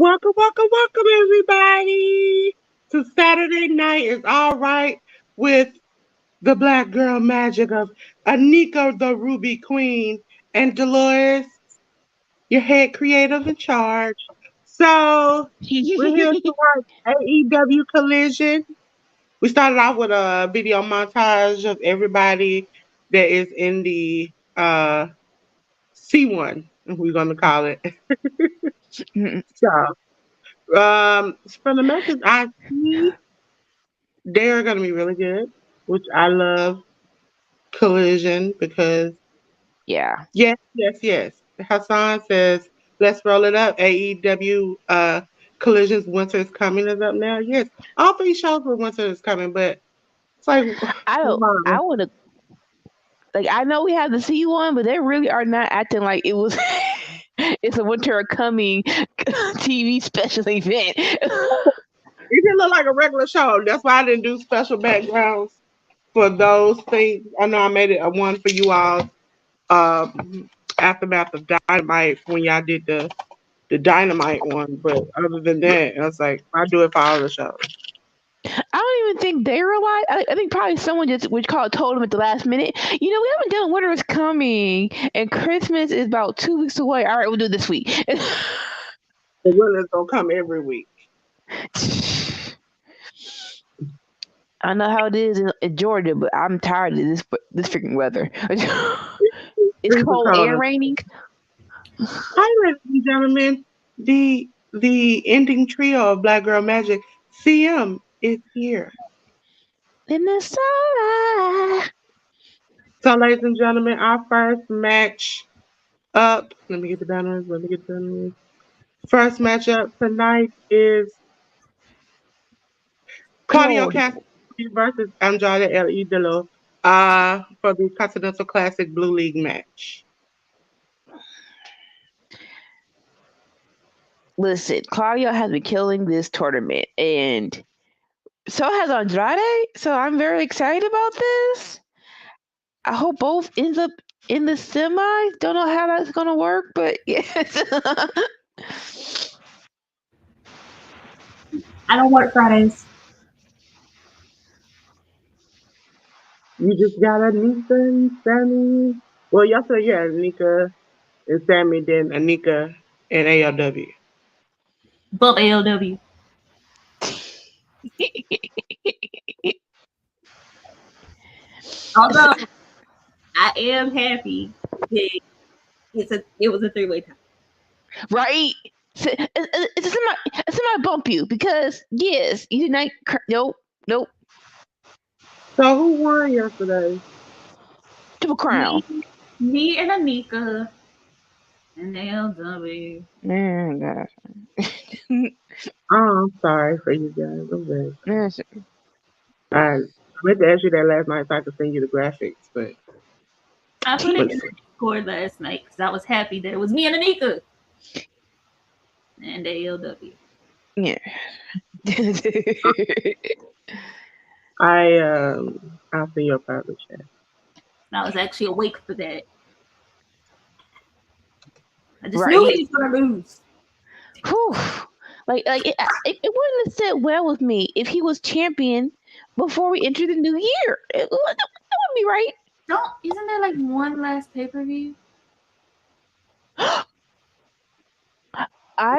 Welcome, welcome, welcome, everybody, to Saturday Night is All Right with the Black Girl Magic of Anika, the Ruby Queen, and Dolores, your head creative in charge. So, we're here to watch AEW Collision. We started off with a video montage of everybody that is in the C1, we're going to call it. So, from the message I see, they're going to be really good, which I love Collision because, Yeah. yes, yes, yes. Hassan says, let's roll it up. AEW Collision's Winter is Coming is up now. Yes, all three shows for Winter is Coming, but it's like, I don't come I on. would have like I know we have the C one, but they really are not acting like it was it's a winter coming TV special event. It didn't look like a regular show. That's why I didn't do special backgrounds for those things. I know I made it a one for you all. Aftermath of Dynamite when y'all did the Dynamite one, but other than that, I was like, I do it for all the shows. I don't even think they realize. I think probably someone just which called told them at the last minute. We haven't done winter is coming and Christmas is about 2 weeks away. All right, we'll do it this week. The winner's gonna come every week. I know how it is in Georgia, but I'm tired of this freaking weather. It's Freezing cold cold. and raining. Hi, ladies and gentlemen. The ending trio of Black Girl Magic, CM, is here. In the summer. So, ladies and gentlemen, our first match up. Let me get the banners. Let me get the banners. First matchup tonight is Claudio Cold. Cassidy versus Andrade El Idolo for the Continental Classic Blue League match. Listen, Claudio has been killing this tournament, and so has Andrade. So I'm very excited about this. I hope both ends up in the semis. Don't know how that's gonna work, but yes. I don't work Fridays. You just got Anika and Sammy. Well, yesterday you had Anika and Sammy, then Anika and ALW. Bump ALW. Although I am happy that it was a three-way tie. Right? It's a semi bump you because yes, you did not. Nope. So who won yesterday? Triple crown. Me and Anika and ALW. Man, gosh. Oh, I'm sorry for you guys. I'm very Yes. I meant to ask you that last night so I could send you the graphics, but I put it in the Discord last night because I was happy that it was me and Anika and ALW. Yeah. I'll send you a private chat. And I was actually awake for that. I just Right. knew he was gonna lose. Whew. Like it wouldn't have sit well with me if he was champion before we entered the new year. That wouldn't be right. Isn't there like one last pay-per-view? I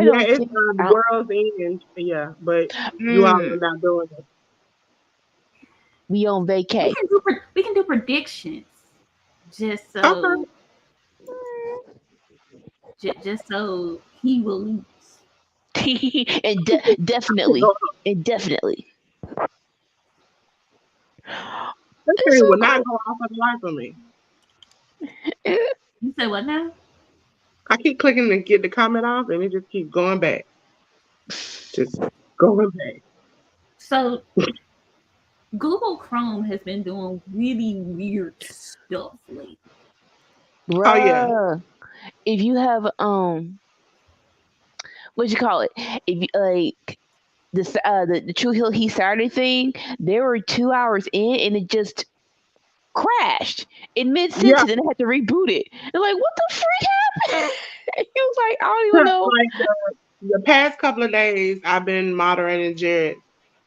don't it's think the World's End, yeah, but you all are not doing it. we on vacay. We can do predictions, just so Okay. just so he will lose. and definitely. This thing will not go off of the life of me. You say what now? I keep clicking to get the comment off, and it just keeps going back. Just going back. So Google Chrome has been doing really weird stuff lately. Bruh, Oh yeah. If you have what you call it? If you like the True Hill He Saturday thing, they were 2 hours in and it just crashed in mid sentence and they had to reboot it. They're like, what the freak happened? He was like, I don't even know. the past couple of days, I've been moderating Jared.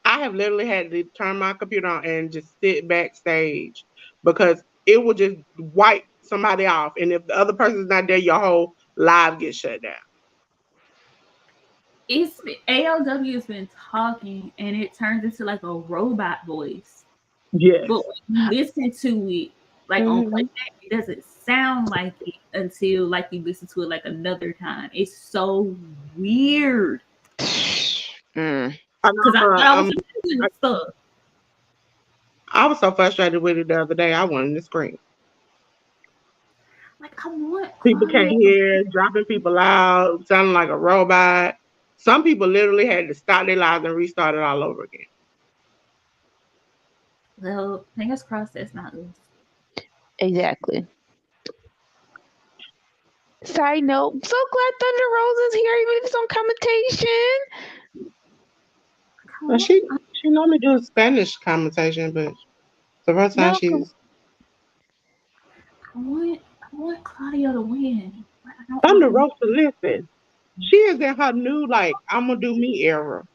I have literally had to turn my computer on and just sit backstage because it will just wipe somebody off. And if the other person's not there, your whole live gets shut down. It's ALW has been talking and it turns into like a robot voice. Yes. But when you listen to it, like on playback, it doesn't sound like it until like you listen to it like another time. It's so weird. Because I thought I was doing stuff. I was so frustrated with it the other day. I wanted to scream. Like I want people can't hear, dropping people out, sounding like a robot. Some people literally had to stop their lives and restart it all over again. Well, fingers crossed that's not us. Exactly. Side note, I'm so glad Thunder Rose is here, even if it's on commentation. Well, she normally does Spanish commentation, but the first time she's. I want Claudia to win. Thunder Rose to listen. She is in her new like I'm gonna do me era.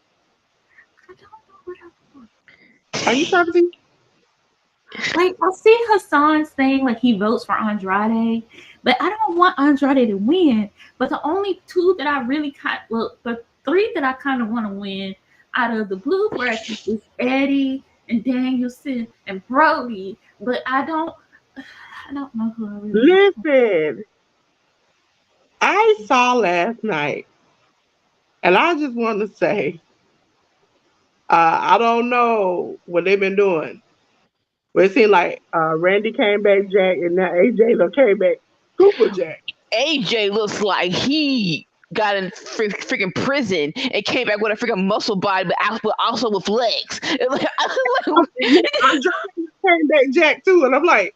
I don't know what I want. Are you talking? Like I see Hassan saying like he votes for Andrade, but I don't want Andrade to win. But the only two that I really the three that I kind of want to win out of the blue bracket is Eddie and Danielson and Brody. But I don't know who I really listen. I saw last night, and I just want to say, I don't know what they've been doing. But it seemed like Randy came back Jack, and now AJ came back Super Jack. AJ looks like he got in freaking prison and came back with a freaking muscle body, but also with legs. Like, came back Jack too, and I'm like,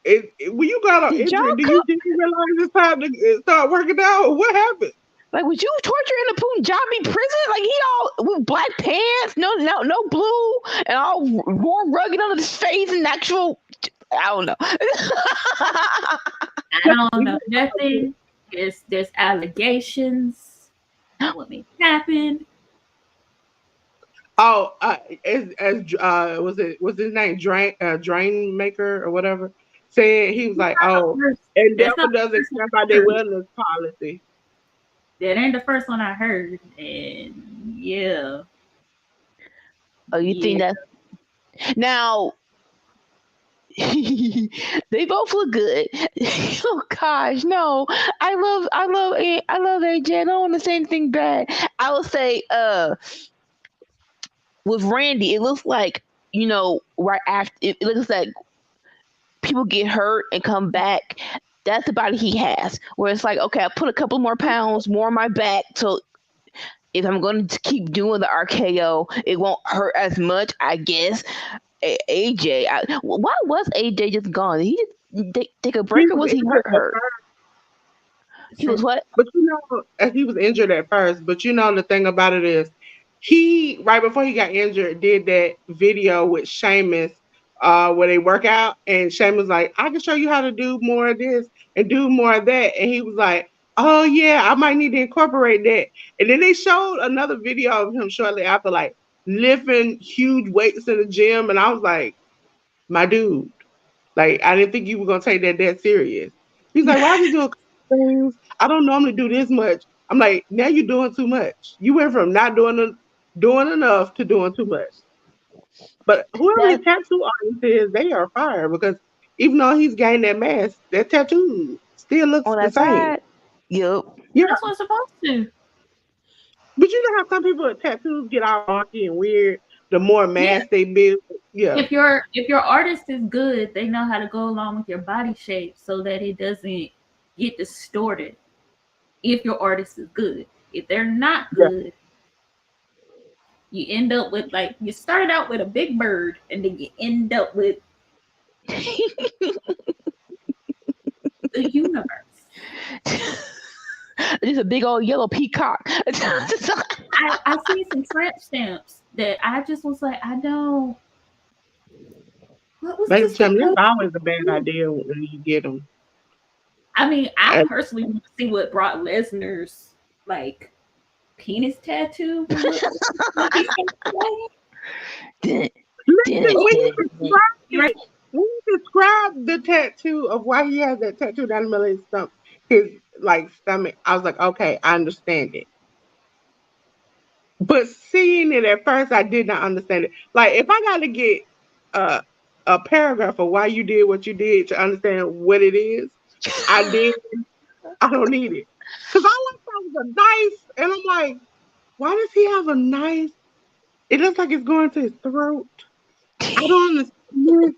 when you got on injury, did you realize it's time to start working out? What happened? Like, was you torturing the Punjabi prison? Like, he all with black pants, no blue, and all more rugged under his face and actual. I don't know. I don't know nothing. There's allegations. What may happen? Oh, was his name Drain Maker or whatever? Saying he was like, oh, and Delta doesn't stand by their wellness policy. That ain't the first one I heard, and yeah. Oh, you think that? Now, they both look good. Oh gosh, no! I love AJ. I don't want to say anything bad. I will say, with Randy, it looks like right after it looks like people get hurt and come back. That's the body he has. Where it's like, okay, I put a couple more pounds more on my back, so if I'm going to keep doing the RKO, it won't hurt as much, I guess. AJ, why was AJ just gone? Did he just take a break, or was he hurt? He was what? But he was injured at first. But the thing about it is, he right before he got injured did that video with Sheamus, where they work out, and Sheamus was like, I can show you how to do more of this and do more of that, and he was like, oh yeah, I might need to incorporate that. And then they showed another video of him shortly after, like lifting huge weights in the gym, and I was like, my dude, like I didn't think you were gonna take that serious. He's like, why are you doing things? I don't normally do this much. I'm like, now you're doing too much. You went from not doing enough to doing too much. But whoever his tattoo artist is, they are fire, because even though he's gained that mass, that tattoo still looks the same. Yep. Yeah. That's what it's supposed to. But you know how some people with tattoos get all wonky and weird the more mass they build. Yeah. If your artist is good, they know how to go along with your body shape so that it doesn't get distorted. If your artist is good. If they're not good, you end up with, like, you started out with a big bird and then you end up with the universe. Just a big old yellow peacock. I see some tramp stamps that I just was like, I don't. What was this? That's always a bad idea when you get them. I mean, I personally want to see what Brock Lesnar's like penis tattoo would look like he's Dun, dun, Listen, when you dun, dun. describe it, when you describe the tattoo of why he has that tattoo down the middle of his like stomach, I was like, okay, I understand it. But seeing it at first, I did not understand it. Like, if I got to get a a paragraph of why you did what you did to understand what it is, I did. I don't need it because I like that was a knife, and I'm like, why does he have a knife? It looks like it's going to his throat. I don't understand.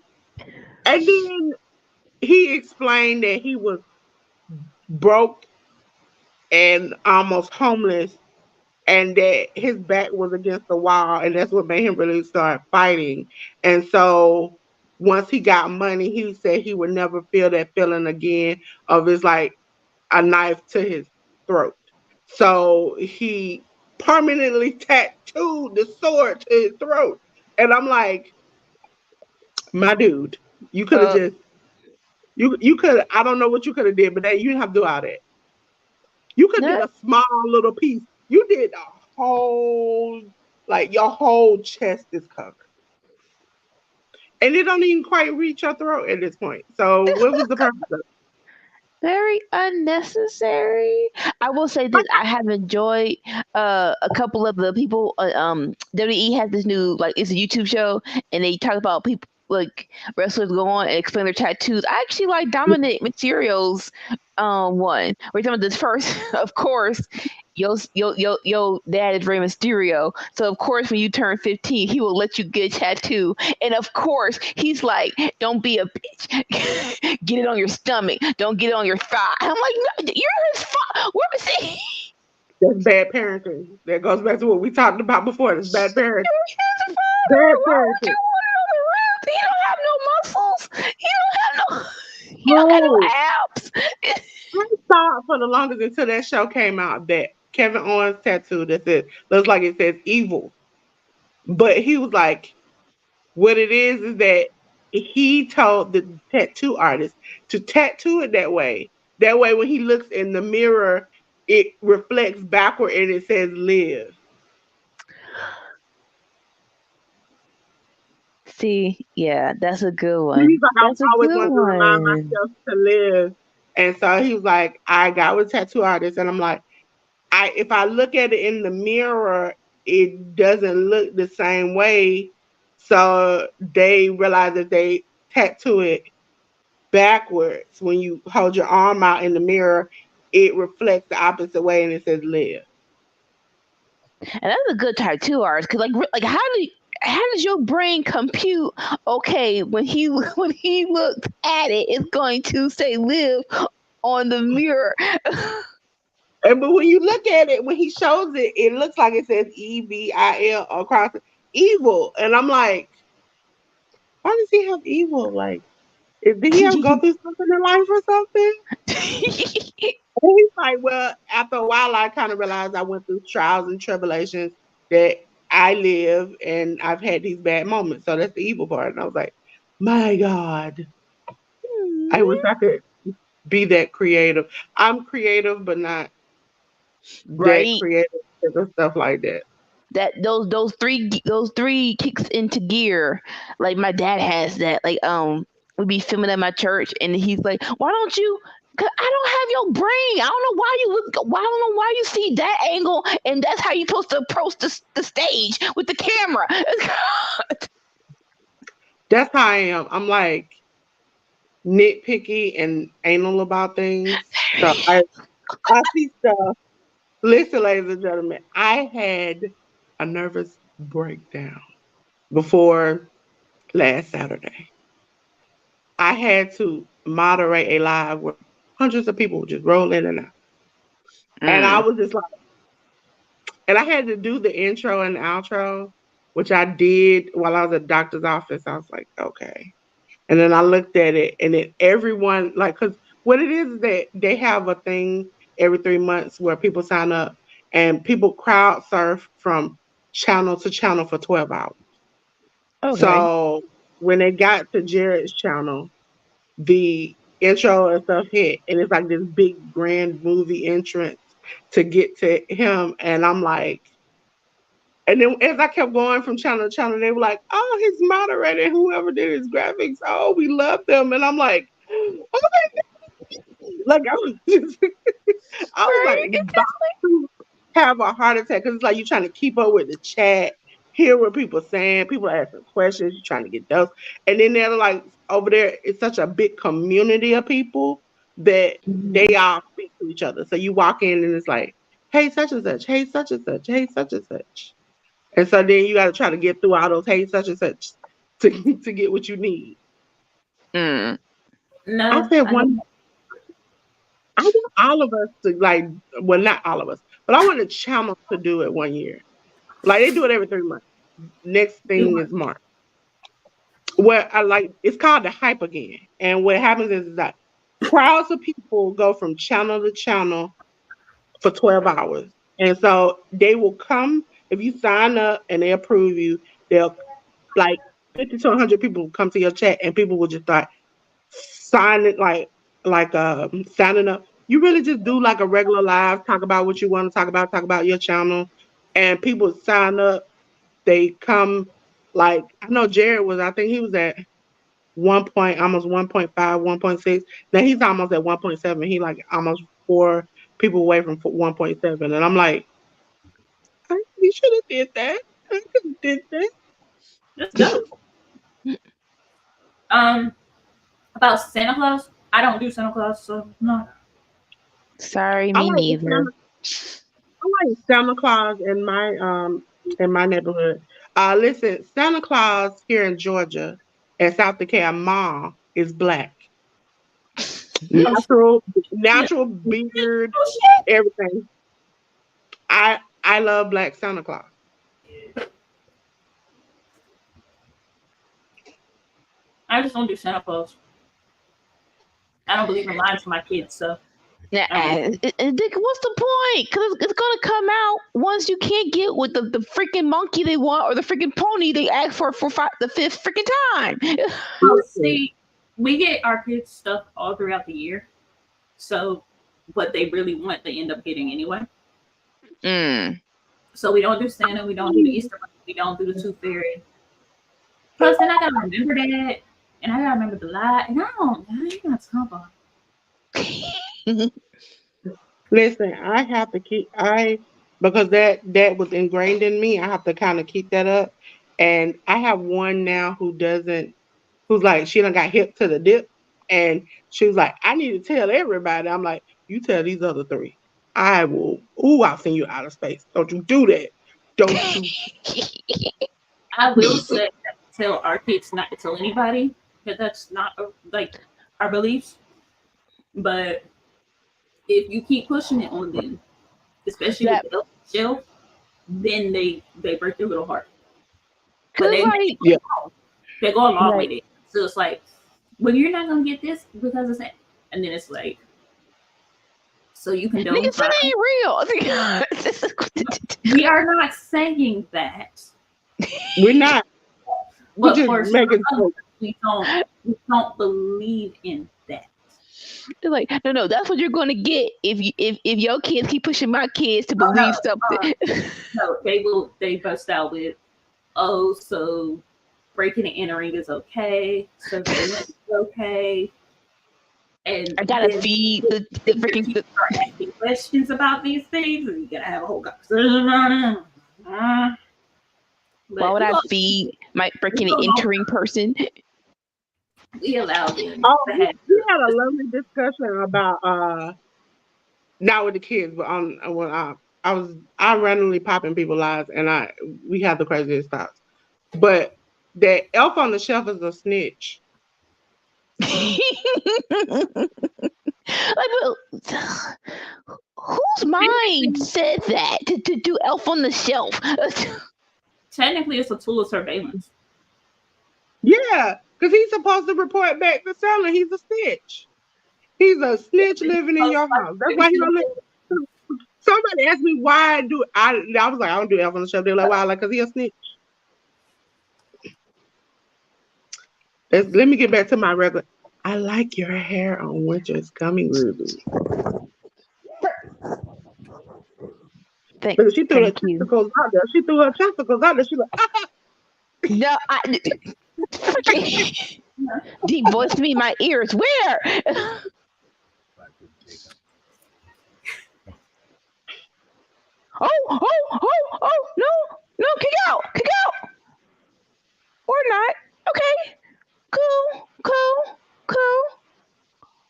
And then he explained that he was broke and almost homeless, and that his back was against the wall, and that's what made him really start fighting. And so once he got money, he said he would never feel that feeling again of it's like a knife to his throat. So he permanently tattooed the sword to his throat. And I'm like, my dude, you could have Uh, just you could, I don't know what you could have did, but that you didn't have to do all that. You could did no, a small little piece. You did a whole, like your whole chest is covered. And it don't even quite reach your throat at this point. So what was the purpose of it? very unnecessary. I will say this: I have enjoyed a couple of the people. WWE has this new like it's a YouTube show, and they talk about people like wrestlers go on and explain their tattoos. I actually like Dominic Mysterio's one. We're talking about this first, of course. Yo dad is Rey Mysterio. So of course when you turn 15, he will let you get a tattoo. And of course he's like, don't be a bitch. Get it on your stomach. Don't get it on your thigh. I'm like, no, you're his father. Where was he? That's bad parenting. That goes back to what we talked about before. That's bad parenting. You're his father. Bad Why would you parenting. want it on the ribs? He don't have no muscles. He don't have no he don't got no Bro, abs. I thought for the longest until that show came out that Kevin Owens tattoo that said looks like it says evil. But he was like, what it is that he told the tattoo artist to tattoo it that way. That way, when he looks in the mirror, it reflects backward and it says live. See, yeah, that's a good He's one. like, I That's a always good want to remind one. myself to live. And so he was like, I got with a tattoo artist, and I'm like, I if I look at it in the mirror, it doesn't look the same way. So they realize that they tattoo it backwards. When you hold your arm out in the mirror, it reflects the opposite way and it says live. And that's a good tattoo artist because like how does your brain compute? Okay, when he when he looks at it, it's going to say live on the mirror. And but when you look at it, when he shows it, it looks like it says EVIL across it, evil. And I'm like, why does he have evil? Like, did he ever go through something in life or something? And he's like, well, after a while, I kind of realized I went through trials and tribulations that I live and I've had these bad moments. So that's the evil part. And I was like, my God, I wish I could be that creative. I'm creative, but not that Right? creative and stuff like that. That those three kicks into gear. Like my dad has that. Like we be filming at my church, and he's like, "Why don't you?" Cause I don't have your brain. I don't know why you look. Why I don't know why you see that angle, and that's how you supposed to approach the stage with the camera. That's how I am. I'm like nitpicky and anal about things. So I see stuff. Listen, ladies and gentlemen, I had a nervous breakdown before last Saturday. I had to moderate a live where hundreds of people would just roll in and out. And I Mm. was just like, and I had to do the intro and outro, which I did while I was at the doctor's office. I was like, okay. And then I looked at it, and then everyone, like, because what it is that they have a thing every 3 months where people sign up and people crowd surf from channel to channel for 12 hours. Okay. So when they got to Jared's channel, the intro and stuff hit, and it's like this big grand movie entrance. to get to him. And I'm like, and then as I kept going from channel to channel, they were like, oh, his moderator, whoever did his graphics, oh, we love them. And I'm like, oh my God. Like I was like Right? about to have a heart attack because it's like you're trying to keep up with the chat, hear what people saying, people asking questions, you're trying to get those. And then they're like over there, it's such a big community of people that they all speak to each other. So you walk in and it's like, hey, such and such, hey, such and such, hey, such and such. And so then you got to try to get through all those hey, such and such to get what you need. Mm. No, I said one. I want all of us to like, well, not all of us, but I want the channel to do it one year. Like they do it every 3 months. Next thing is March. Where I like it's called the hype again. And what happens is that crowds of people go from channel to channel for 12 hours. And so they will come if you sign up and they approve you, they'll like 50 to 100 people will come to your chat and people will just start signing signing up. You really just do like a regular live, talk about what you want to talk about your channel, and people sign up. They come like I know Jared was. I think he was at 1 point, almost 1.5, 1.6. Now he's almost at 1.7. He like almost 4 people away from 1.7, and I'm like, we should have did that. I could have did that. That's dope. About Santa Claus, I don't do Santa Claus, so no. Sorry, I me like neither. Santa Claus in my neighborhood. Listen, Santa Claus here in Georgia and South Dakota Mall is black. Natural beard, everything. I love black Santa Claus. I just don't do Santa Claus. I don't believe in lying to my kids, so. Yeah, what's the point? Because it's gonna come out once you can't get with the freaking monkey they want or the freaking pony they ask for the fifth freaking time. Oh, see, we get our kids stuff all throughout the year, so what they really want, they end up getting anyway. So we don't do Santa, we don't do the Easter Bunny, we don't do the Tooth Fairy. Plus, then I gotta remember that, and I gotta remember the lie, and I ain't got time for it. Listen, I have to because that was ingrained in me. I have to kind of keep that up, and I have one now who's like she done got hip to the dip, and she was like, I need to tell everybody. I'm like, you tell these other 3. I will. Ooh, I'll send you out of space. Don't you do that? Don't you? I will say tell our kids not to tell anybody because that's not like our beliefs. But if you keep pushing it on them, especially with the shelf, then they break their little heart. But they go along with it. So it's like, well, you're not gonna get this because it's that, and then it's like, so you can don't. Niggas, it ain't real. We are not saying that. We're not. But for some, we don't believe in that. They're like, no, that's what you're gonna get if your kids keep pushing my kids to believe something. No, they bust out with, so breaking and entering is okay, surveillance is okay. And I gotta feed the freaking start asking questions about these things, and you gotta have a whole conversation about it. Why would I feed my breaking and entering person? We allow them. We had a lovely discussion about not with the kids, but when I randomly pop in people's lives, and we had the craziest thoughts. But that elf on the shelf is a snitch. Whose mind said that to do elf on the shelf? Technically, it's a tool of surveillance. Yeah, because he's supposed to report back to Sally. He's a snitch. He's a snitch living in your house. That's why he don't live. Somebody asked me why I do. I was like, I don't do elf on the shelf. They're like, why? Like, because he's a snitch. Let me get back to my regular. I like your hair on Winter's Coming Ruby. Because she threw her Thank you. testicles out there. She threw her testicles out there. She like, No, freaking deep voice to me in my ears. Where? Oh, no, kick out, or not. Okay, cool.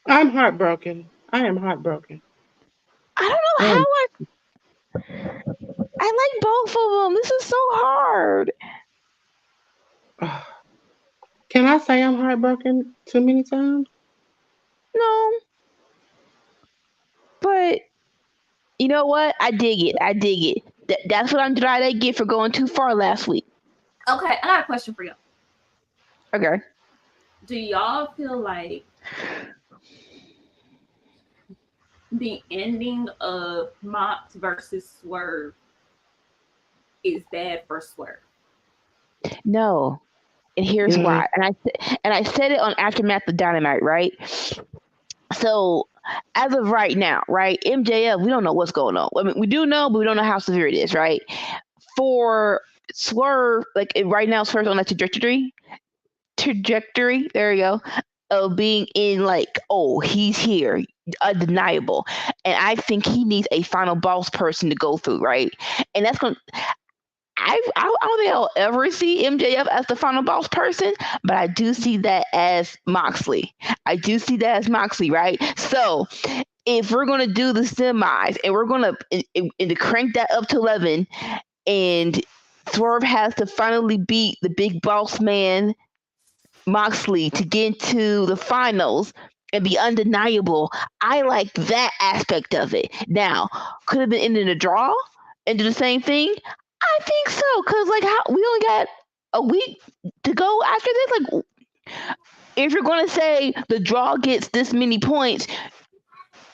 I'm heartbroken. I am heartbroken. I don't know I how am. I like both of them. This is so hard. Can I say I'm heartbroken too many times? No, but you know what? I dig it. That's what Andrade get for going too far last week. Okay, I got a question for y'all. Okay. Do y'all feel like the ending of Mox versus Swerve is bad for Swerve? No, and here's why. And I said it on Aftermath of Dynamite, right? So as of right now, right, MJF, we don't know what's going on. I mean, we do know, but we don't know how severe it is, right? For Swerve, like right now, Swerve's on that trajectory. There you go. Of being in like, oh, he's here, undeniable, and I think he needs a final boss person to go through, right? And that's going. I don't think I'll ever see MJF as the final boss person, but I do see that as Moxley. Right? So if we're gonna do the semis and we're gonna and crank that up to 11, and Swerve has to finally beat the big boss man Moxley to get into the finals and be undeniable, I like that aspect of it. Now, could have been ending a draw and do the same thing. I think so, cause like how we only got a week to go after this. Like, if you're gonna say the draw gets this many points,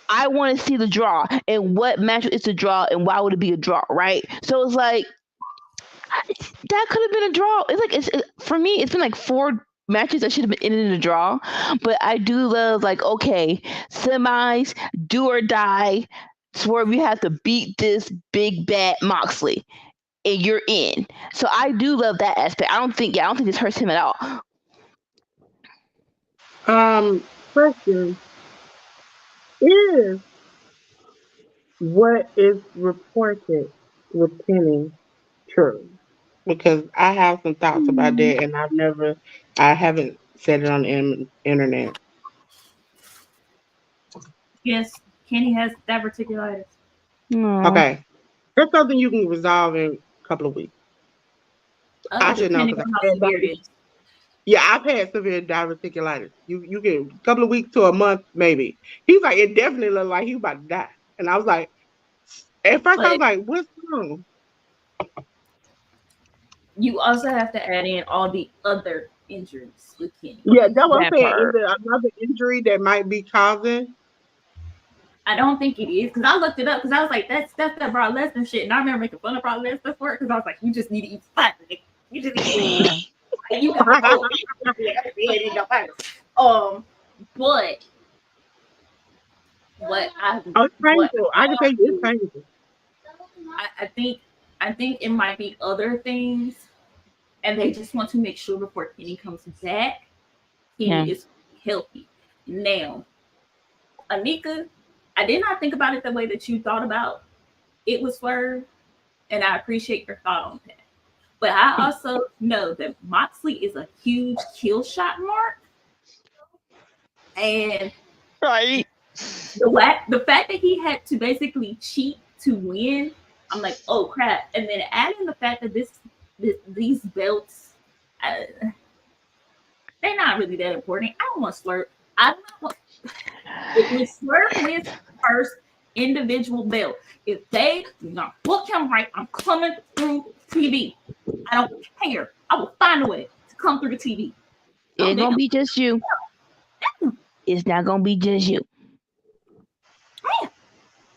I want to see the draw and what match is the draw and why would it be a draw, right? So it's like that could have been a draw. It's like for me, it's been like 4 matches that should have been in a draw, but I do love like okay, semis, do or die. Swerve, we have to beat this big bad Moxley and you're in. So I do love that aspect. I don't think this hurts him at all. Question is what is reported with Penny true? Because I have some thoughts about that, and I haven't said it on the internet. Yes, Kenny has diverticulitis. No. Okay, that's something you can resolve in a couple of weeks. I should know Depending because on how severe it is. yeah, I've had severe diverticulitis. You get a couple of weeks to a month, maybe. He's like, it definitely looked like he was about to die. And I was like, at first I was But like, what's wrong? you also have to add in all the other injuries with Kenny. Yeah, that's what I'm That saying. Is part. there another injury that might be causing? I don't think it is because I looked it up because I was like, that's that Brock Lesnar shit, and I remember making fun of Brock Lesnar for it because I was like, you just need to eat fat. You just need to eat. You got but what I Oh, it's what painful. I can tell you it's painful. I think it might be other things, and they just want to make sure before Kenny comes back, Kenny is healthy. Now, Anika, I did not think about it the way that you thought about it was Swerve, and I appreciate your thought on that. But I also know that Moxley is a huge kill shot mark, and Right. the fact that he had to basically cheat to win, I'm like, oh crap! And then adding the fact that these belts, they're not really that important. I don't want Swerve. I don't want if Swerve wins first individual belt. If they not book him right, I'm coming through TV. I don't care. I will find a way to come through the TV. It ain't gonna be just you. It's not gonna be just you.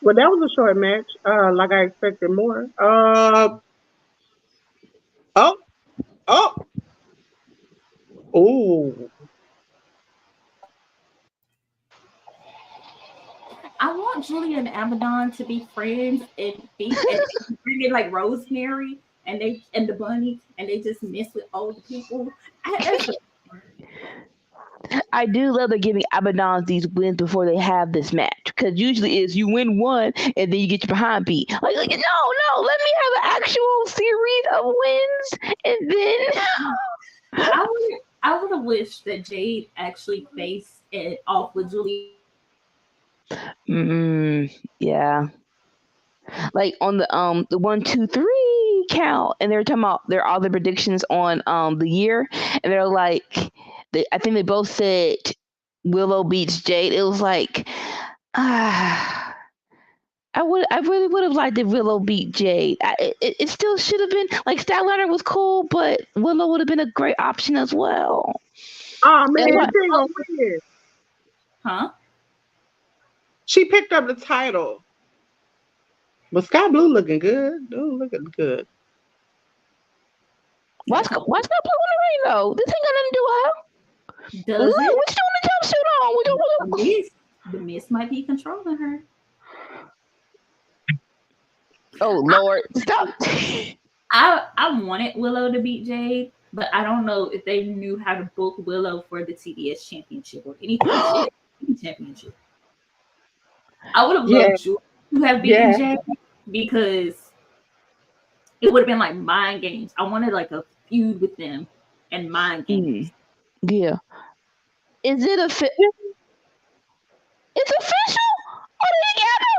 Well, that was a short match. Like I expected more. Oh, oh, oh. I want Julia and Abaddon to be friends and bring in like Rosemary and the bunny and they just mess with old people. I do love they're giving Abaddon these wins before they have this match, because usually is you win one and then you get your behind beat. Like no, let me have an actual series of wins and then. I would have wished that Jade actually faced it off with Julia. Yeah. Like on the 1, 2, 3 count, and they're talking about all the predictions on the year, and they're like, I think they both said Willow beats Jade. It was like, I really would have liked if Willow beat Jade. It still should have been like Statlander was cool, but Willow would have been a great option as well. Oh man, she gonna win. Huh? She picked up the title. But Sky Blue looking good. Dude, looking good. Why Sky Blue in the ring though? This ain't got nothing to do with her. Does it? What you doing the jumpsuit on? The Miss might be controlling her. Oh Lord, stop. I wanted Willow to beat Jade, but I don't know if they knew how to book Willow for the TBS championship or any championship. I would have loved you to have beaten Jade because it would have been like mind games. I wanted like a feud with them and mind games. Yeah. Is it It's official? Are they together?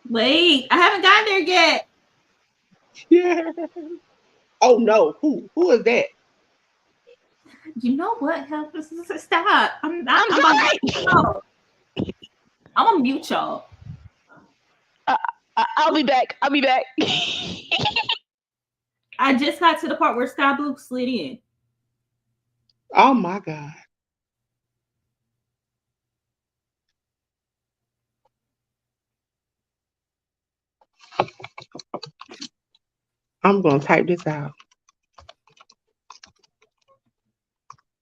Wait, I haven't gotten there yet. Yeah. Oh no, who is that? You know what? Help us! Stop! I'm gonna mute y'all. I'll be back. I just got to the part where Sky Blue slid in. Oh my God. I'm gonna type this out.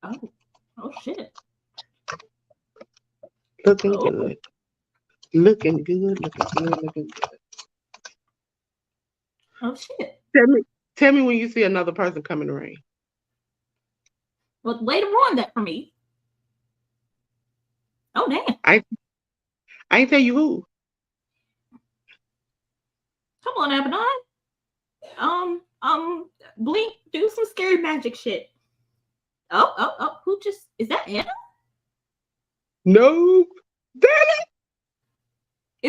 Oh shit. Looking good. Looking good. Oh shit. Tell me when you see another person come in the ring. Well, way to ruin that for me. Oh damn. I ain't tell you who. Come on, Abaddon. Blink, do some scary magic shit. Oh, who just is that Anna? Nope. Damn it!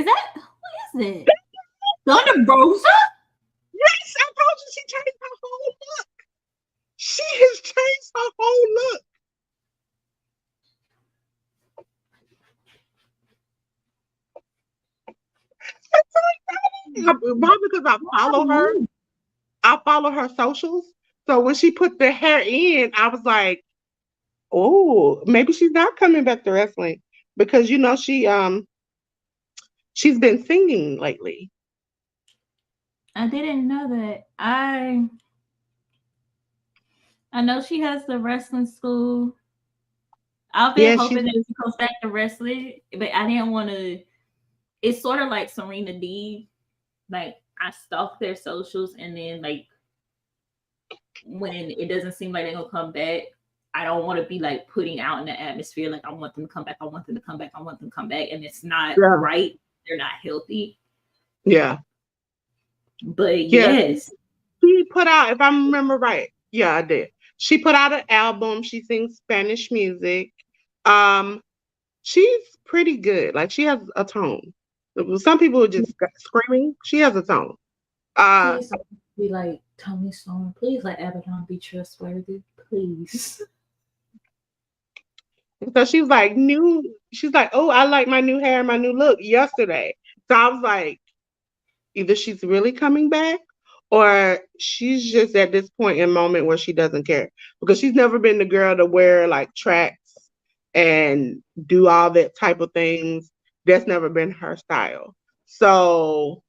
Is that who is it? Thunder Rosa? Yes, I told you she changed her whole look. She has changed her whole look. Probably because I follow her. I follow her socials. So when she put the hair in, I was like, oh, maybe she's not coming back to wrestling. Because you know she's been singing lately. I didn't know that. I know she has the wrestling school. I've been hoping that she goes back to wrestling, but I didn't want to. It's sort of like Serena D. Like I stalk their socials, and then like when it doesn't seem like they're gonna come back, I don't want to be like putting out in the atmosphere like I want them to come back, I want them to come back, and it's not right. They're not healthy. Yeah. But yes, she put out, if I remember right, I did. She put out an album. She sings Spanish music. She's pretty good. Like she has a tone. Some people are just screaming. She has a tone. Please be like Tony Storm. Please let Abaddon be trustworthy. Please. So she's like, oh, I like my new hair, my new look yesterday. So I was like, either she's really coming back or she's just at this point in moment where she doesn't care, because she's never been the girl to wear like tracks and do all that type of things. That's never been her style. So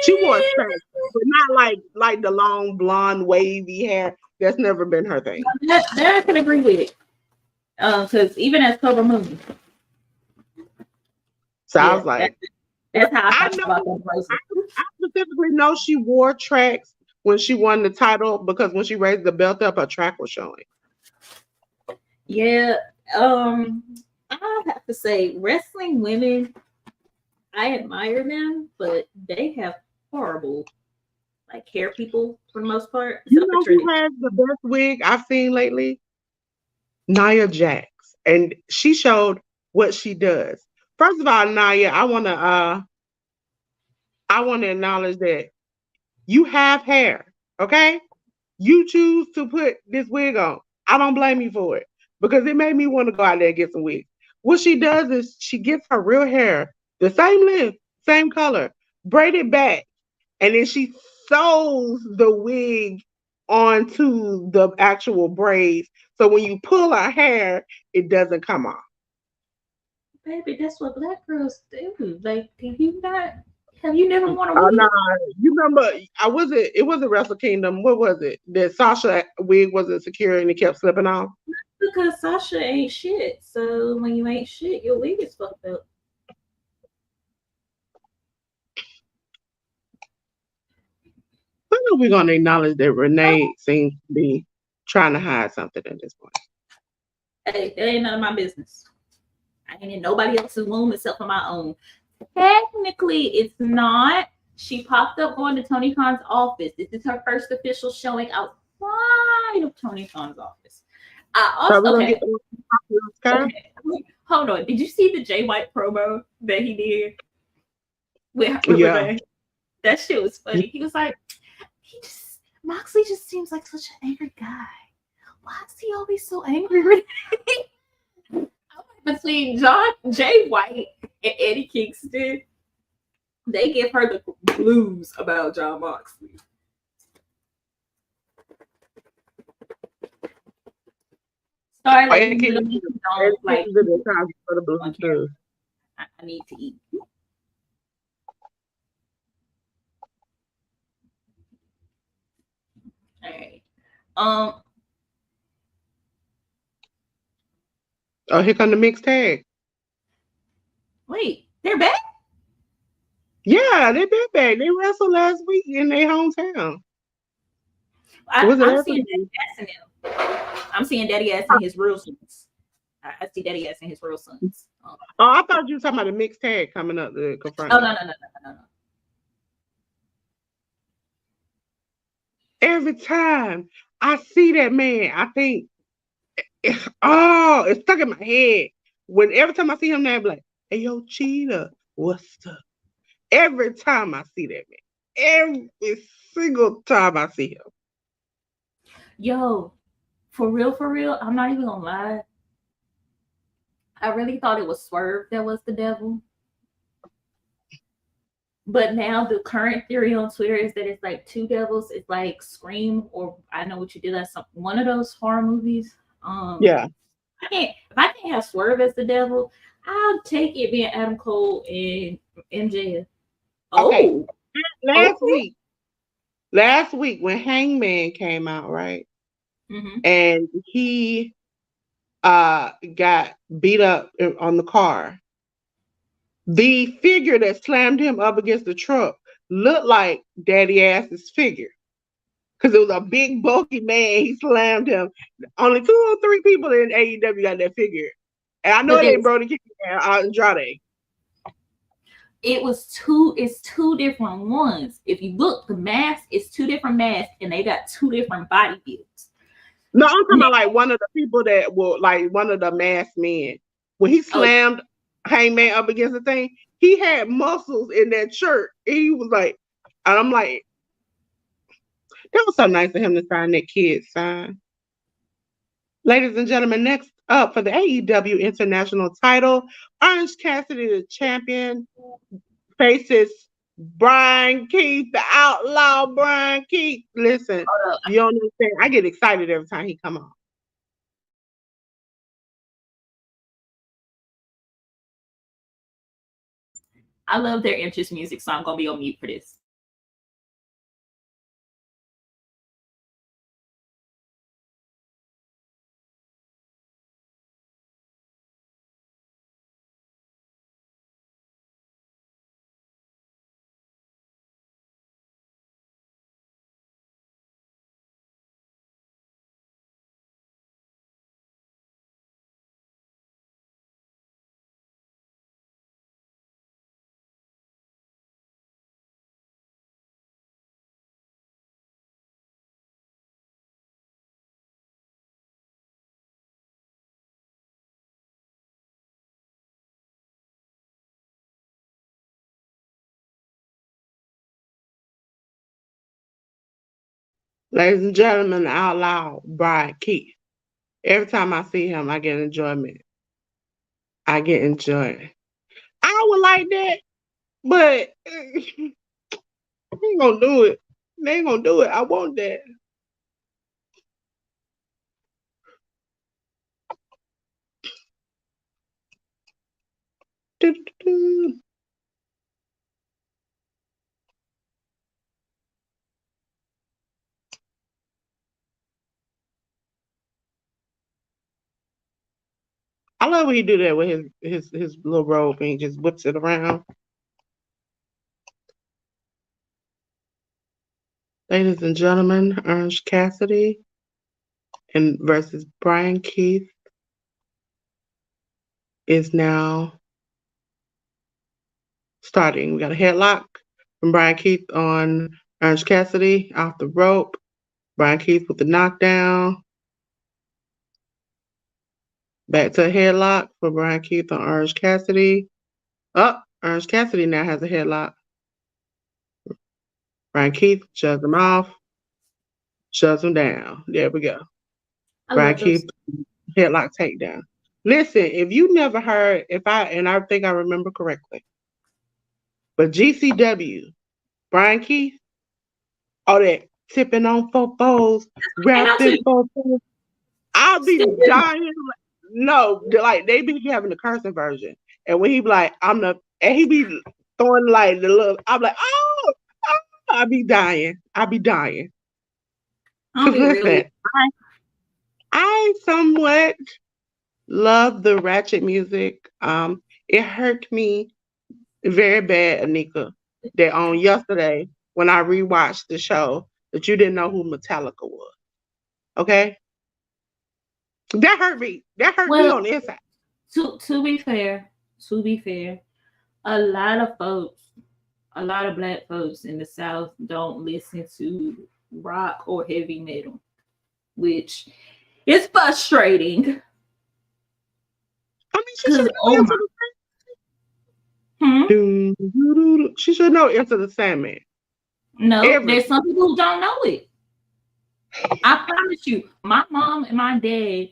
she wore tracks, but not like the long blonde wavy hair. That's never been her thing. That I can agree with. Because even as Cobra Moon, So I Yeah, was like, that's how I I felt know, about that person. I specifically know she wore tracks when she won the title because when she raised the belt up, her track was showing. Yeah, I have to say, wrestling women, I admire them, but they have horrible like hair people for the most part, You except for know who Trinity. has the best wig I've seen lately? Nia Jax. And she showed what she does. First of all, Nia, I wanna acknowledge that you have hair, okay? You choose to put this wig on. I don't blame you for it because it made me want to go out there and get some wigs. What she does is she gets her real hair, the same length, same color, braided back, and then she sews the wig onto the actual braids. So when you pull her hair, it doesn't come off. Baby, that's what black girls do. Like, have you never worn a Oh no, wig? you remember? It wasn't Wrestle Kingdom. What was it? That Sasha wig wasn't secure and it kept slipping off. Because Sasha ain't shit. So when you ain't shit, your wig is fucked up. When are we gonna acknowledge that Renee seems to be trying to hide something at this point? Hey, that ain't none of my business. I ain't in nobody else's womb except for my own. Technically, it's not. She popped up going to Tony Khan's office. This is her first official showing outside of Tony Khan's office. I So also we're gonna get okay. the sky. Okay. Hold on. Did you see the Jay White promo that he did with Yeah. Renee? That shit was funny. He was like, Moxley just seems like such an angry guy. Why is he always so angry? Between Jay White and Eddie Kingston, they give her the blues about John Moxley. Sorry, ladies and gentlemen, don't like For the blue too. I need to eat. All right. Oh, here come the mixed tag. Wait, they're back? Yeah, they've been back. They wrestled last week in their hometown. Was it I'm last seeing week? Daddy Ass in them. I'm seeing Daddy Ass in his real sons. I see Daddy Ass in his real sons. Oh, I thought you were talking about the mixed tag coming up to confront. Oh no. Every time I see that man, I think, oh, it's stuck in my head. When every time I see him now, I'm like, hey, yo, Cheetah, what's up? Every time I see that man, every single time I see him. Yo, for real, I'm not even gonna lie. I really thought it was Swerve that was the devil. But now the current theory on Twitter is that it's like two devils. It's like Scream or I Know What You Did Last Summer. One of those horror movies. Yeah. If I can't have Swerve as the devil, I'll take it being Adam Cole and MJF. Okay. Oh, Last week when Hangman came out, right? Mm-hmm. And he got beat up on the car. The figure that slammed him up against the truck looked like Daddy Ass's figure. Because it was a big, bulky man. He slammed him. Only 2 or 3 people in AEW got that figure. And I know it ain't Brody King and Andrade. It's two different ones. If you look, the mask is 2 different masks, and they got 2 different body builds. No, I'm talking about like one of the people that were like one of the masked men. When he slammed Hangman up against the thing, he had muscles in that shirt. And he was like, and I'm like, that was so nice of him to sign that kid sign. Ladies and gentlemen, next up for the AEW International title, Orange Cassidy, the champion, faces Brian Keith, the outlaw Brian Keith. Listen, you don't understand. I get excited every time he come on. I love their entrance music, so I'm gonna be on mute for this. Ladies and gentlemen, out loud, Brian Keith. Every time I see him, I get enjoyment. I get enjoyment. I would like that, but they ain't gonna do it. They ain't gonna do it. I want that. I love when he do that with his little robe and he just whips it around. Ladies and gentlemen, Orange Cassidy and versus Brian Keith is now starting. We got a headlock from Brian Keith on Orange Cassidy off the rope. Brian Keith with the knockdown. Back to a headlock for Brian Keith on Orange Cassidy. Orange Cassidy now has a headlock. Brian Keith shoves him off, shoves him down. There we go. Brian Keith headlock takedown. Listen, if you never heard, I think I remember correctly, but GCW, Brian Keith, all that tipping on fofos, rapping fofos, I'll be dying. No, like they be having the cursing version, and when he be like, and he be throwing like the little, I'm like, oh, I be dying. Listen, I somewhat love the ratchet music. It hurt me very bad, Anika, that on yesterday when I rewatched the show that you didn't know who Metallica was. Okay? That hurt me. That hurt me on the inside. To be fair, a lot of black folks in the South don't listen to rock or heavy metal, which is frustrating. I mean, she should She should know Enter the Sandman. No, there's some people who don't know it. I promise you, my mom and my dad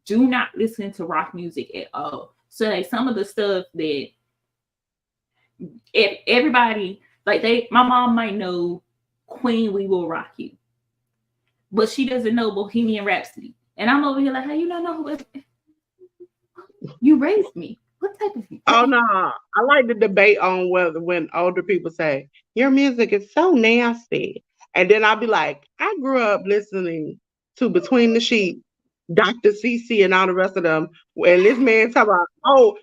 do not listen to rock music at all. So like some of the stuff that if everybody my mom might know Queen, We Will Rock You, but she doesn't know Bohemian Rhapsody. And I'm over here like, how you don't know who you raised me? What type of? Oh no, I like the debate on whether when older people say your music is so nasty, and then I'll be like, I grew up listening to Between the Sheets, Dr. CC, and all the rest of them. And this man talking about, oh,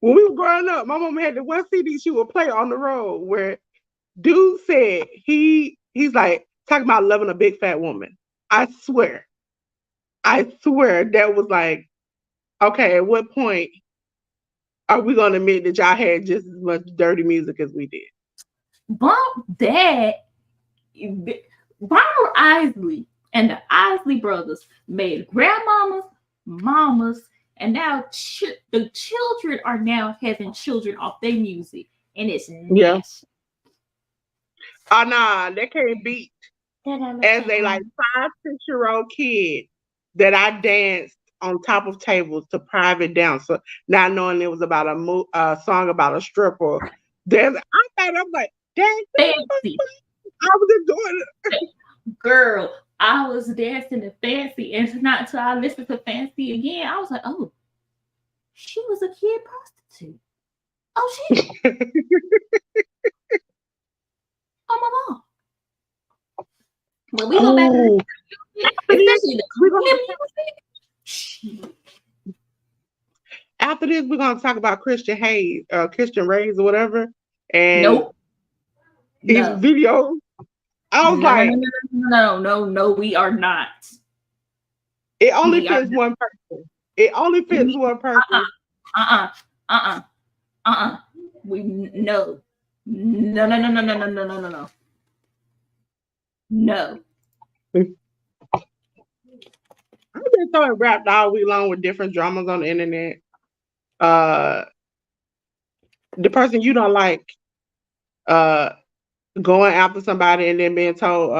when we were growing up, my mom had the one CD she would play on the road where dude said he's like talking about loving a big fat woman. I swear that was like, okay, at what point are we gonna admit that y'all had just as much dirty music as we did? Bump that. Ronald Isley and the Isley brothers made grandmamas, mamas, and now the children are now having children off their music, and it's nasty. Oh nah, they can't beat as a like 5-6-year-old kid that I danced on top of tables to Private Dancer, not knowing it was about a song about a stripper. Then I was like, dang, Fancy. I was enjoying it. Girl, I was dancing to Fancy, and not until I listened to Fancy again, I was like, oh, she was a kid prostitute. Oh, she. Oh my God. When we go back to after this, we're gonna talk about Christian Hayes, Christian Reyes or whatever, and his video. I was no, we are not. It only fits one person. It only fits one person. We no. I've been throwing rap all week long with different dramas on the internet. The person you don't like going after somebody and then being told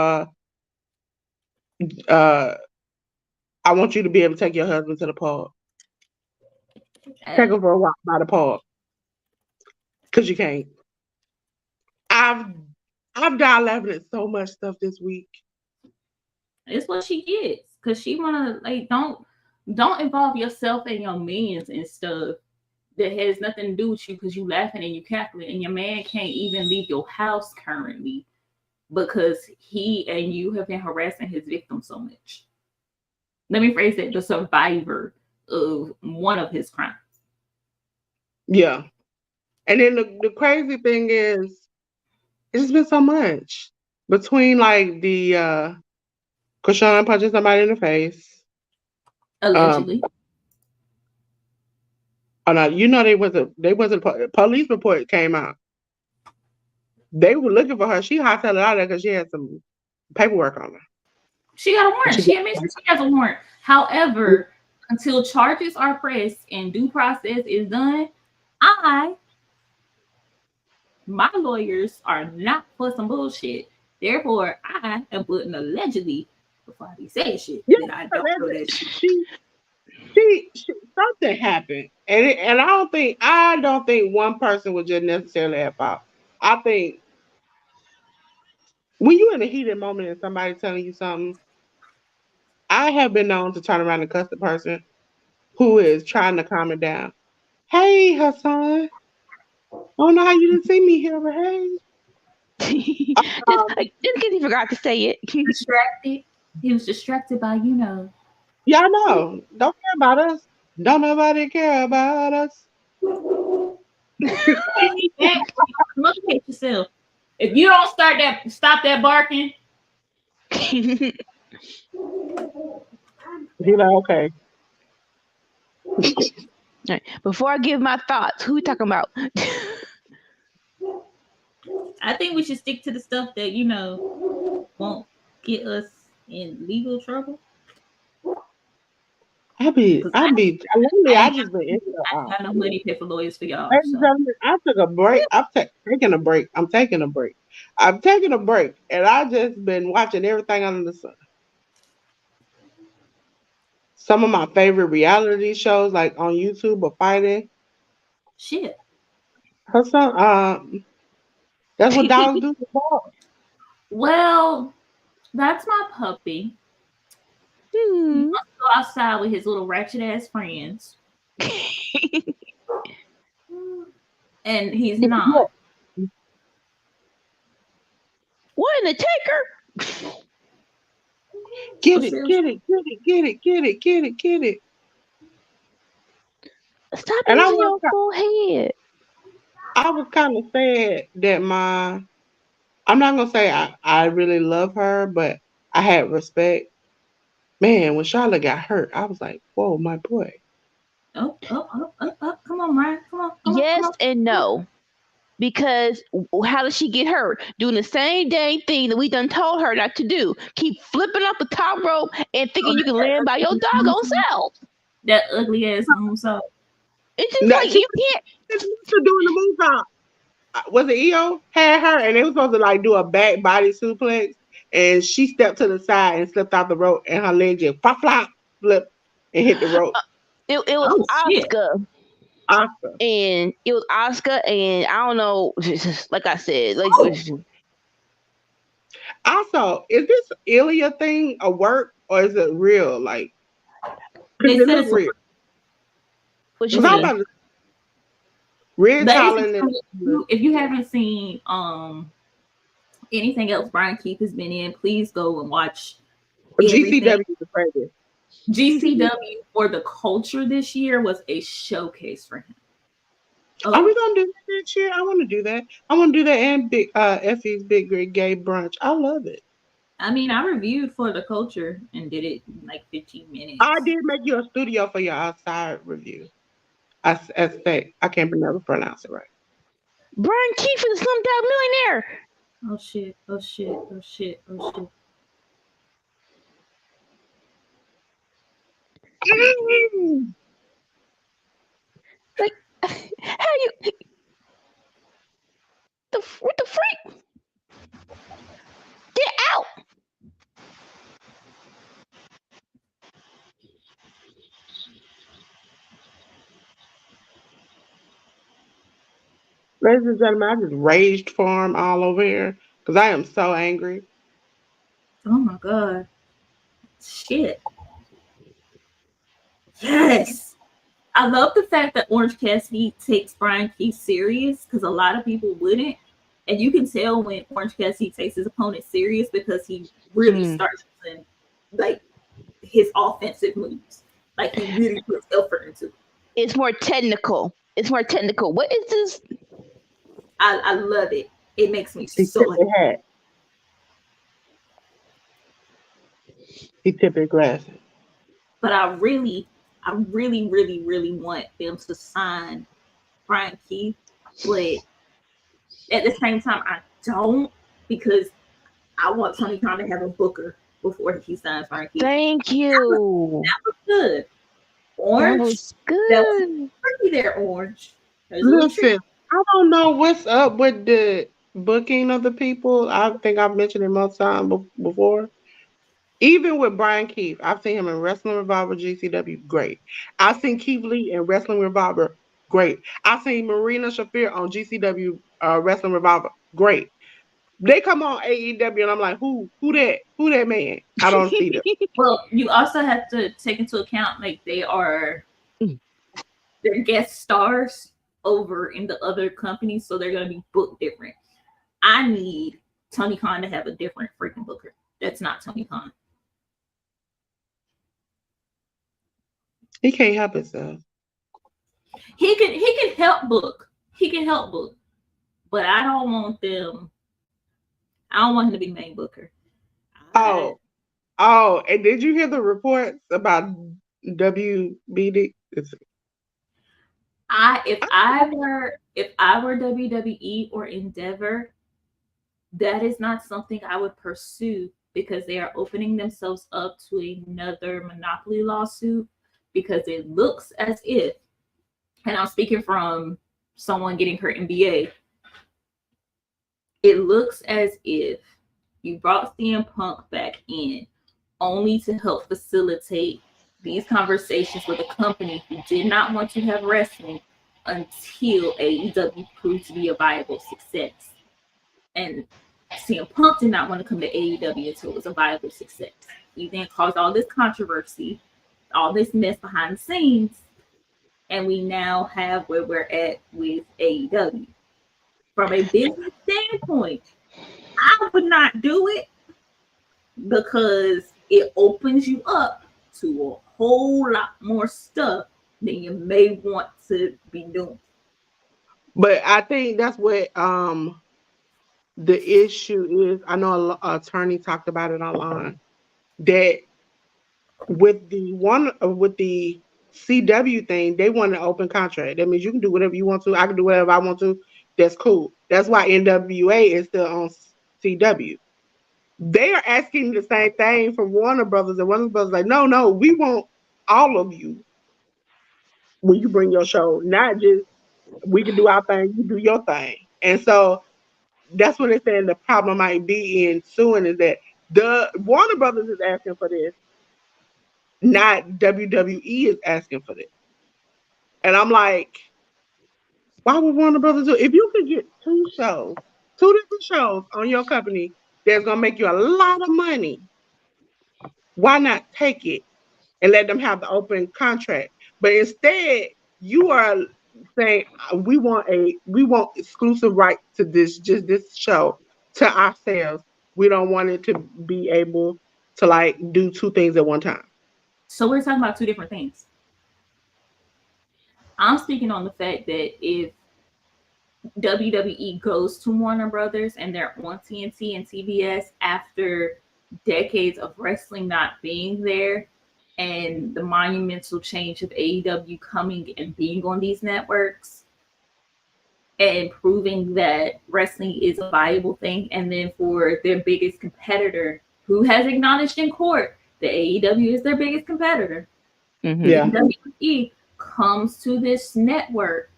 I want you to be able to take your husband to the park. Take him for a walk by the park. Cause you can't. I've died laughing at so much stuff this week. It's what she gets. Cause she wanna like don't involve yourself and your mans and stuff that has nothing to do with you because you laughing and you cackling and your man can't even leave your house currently because he and you have been harassing his victim so much. Let me phrase it, the survivor of one of his crimes. Yeah. And then the crazy thing is, it's been so much. Between like the Krishan punching somebody in the face. Allegedly. Oh no, you know they wasn't police report came out. They were looking for her. She hightailed out there because she had some paperwork on her. She got a warrant. She admits she has a warrant. However, until charges are pressed and due process is done, my lawyers are not for some bullshit. Therefore, I am putting allegedly before I be saying shit that I don't know that shit. She something happened, and I don't think one person was just necessarily at fault. I think when you're in a heated moment and somebody telling you something, I have been known to turn around and cuss the person who is trying to calm it down. Hey, Hassan. I don't know how you didn't see me here, but hey. Just because he forgot to say it. Distracted. He was distracted by, Y'all know. Don't care about us. Don't nobody care about us. Look at yourself. If you don't stop that barking. He like, okay. Right. Before I give my thoughts, who we talking about? I think we should stick to the stuff that won't get us in legal trouble. I just been I got no money pay for lawyers for y'all. So. I took a break. I'm taking a break. I'm taking a break, and I just been watching everything under the sun. Some of my favorite reality shows, like on YouTube, are fighting. Shit. Her son, that's what dogs do to dogs. Well, that's my puppy. He wants to go outside with his little ratchet ass friends. And he's not. What in the taker? Get it. Stop using your full head. I was kind of sad that I'm not gonna say I really love her, but I had respect. Man, when Charlotte got hurt, I was like, whoa, my boy. Oh. Come on, Ryan. Come on. Yes and no. Because how does she get hurt? Doing the same dang thing that we done told her not to do. Keep flipping off the top rope and thinking you can land by your doggone self. That ugly ass moonsault. It's just like you can't. Doing the moonsault. Was it EO had her and they were supposed to like do a back body suplex, and she stepped to the side and slipped off the rope, and her leg just flop flip and hit the rope. It was Asuka. And it was Asuka, and I don't know, like I said, like also, is this Ilya thing a work or is it real? Like, they said it's real. What you mean? If you haven't seen anything else Brian Keith has been in, please go and watch GCW is crazy. GCW for the culture this year was a showcase for him. Are we gonna do that this year? I want to do that. I want to do that and big Effie's Big Great Gay Brunch. I love it. I mean, I reviewed for the culture and did it in like 15 minutes. I did make you a studio for your outside review. I can't never pronounce it right. Brian Keith is a Slumdog Millionaire. Oh shit! Like, how you? What the freak? Get out! Ladies and gentlemen, I just raged for him all over here because I am so angry. Oh my god. Shit. Yes. I love the fact that Orange Cassidy takes Brian Keith serious because a lot of people wouldn't. And you can tell when Orange Cassidy takes his opponent serious because he really starts using like his offensive moves. Like he really puts effort into it. It's more technical. It's more technical. What is this? I love it. It makes me He so tipped his hat. He tipped his glasses. But I really, really want them to sign Brian Keith. But at the same time, I don't because I want Tony Khan to have a booker before he signs Brian Keith. Thank you. That was good. Orange. That was good. That was pretty there, Orange. Listen, I don't know what's up with the booking of the people. I think I've mentioned it most times before. Even with Brian Keith, I've seen him in Wrestling Revolver, GCW, great. I've seen Keith Lee in Wrestling Revolver, great. I've seen Marina Shafir on GCW Wrestling Revolver, great. They come on AEW and I'm like, who that man? I don't see them. Well, you also have to take into account like they're guest stars over in the other companies, so they're gonna be booked different. I need Tony Khan to have a different freaking booker. That's not Tony Khan. He can't help himself. He can help book. He can help book. But I don't want them. I don't want him to be main booker. Oh, and did you hear the reports about WBD? If I were WWE or Endeavor, that is not something I would pursue because they are opening themselves up to another monopoly lawsuit because it looks as if, and I'm speaking from someone getting hurt in BA, it looks as if you brought CM Punk back in only to help facilitate these conversations with a company who did not want to have wrestling until AEW proved to be a viable success. And CM Punk did not want to come to AEW until it was a viable success. He then caused all this controversy, all this mess behind the scenes, and we now have where we're at with AEW. From a business standpoint, I would not do it because it opens you up to a whole lot more stuff than you may want to be doing. But I think that's what the issue is. I know an attorney talked about it online that with the CW thing, they want an open contract. That means you can do whatever you want to. I can do whatever I want to. That's cool. That's why NWA is still on CW. They are asking the same thing from Warner Brothers, and Warner Brothers like, no, we want all of you when you bring your show, not just we can do our thing, you do your thing. And so that's what they're saying the problem might be in suing is that the Warner Brothers is asking for this, not WWE is asking for this. And I'm like, why would Warner Brothers do it? If you could get two different shows on your company that's gonna make you a lot of money, why not take it and let them have the open contract? But instead, you are saying we want exclusive right to this show to ourselves. We don't want it to be able to like do two things at one time. So we're talking about two different things. I'm speaking on the fact that if WWE goes to Warner Brothers and they're on TNT and TBS after decades of wrestling not being there and the monumental change of AEW coming and being on these networks and proving that wrestling is a viable thing, and then for their biggest competitor who has acknowledged in court that AEW is their biggest competitor, WWE comes to this network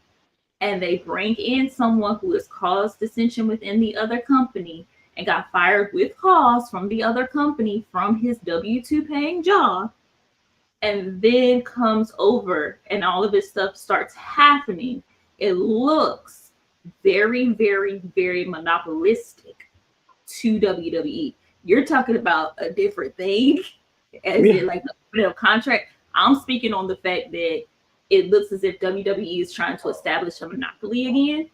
and they bring in someone who has caused dissension within the other company and got fired with cause from the other company from his W-2 paying job, and then comes over and all of this stuff starts happening. It looks very, very, very monopolistic to WWE. You're talking about a different thing, as in like a contract. I'm speaking on the fact that it looks as if WWE is trying to establish a monopoly again,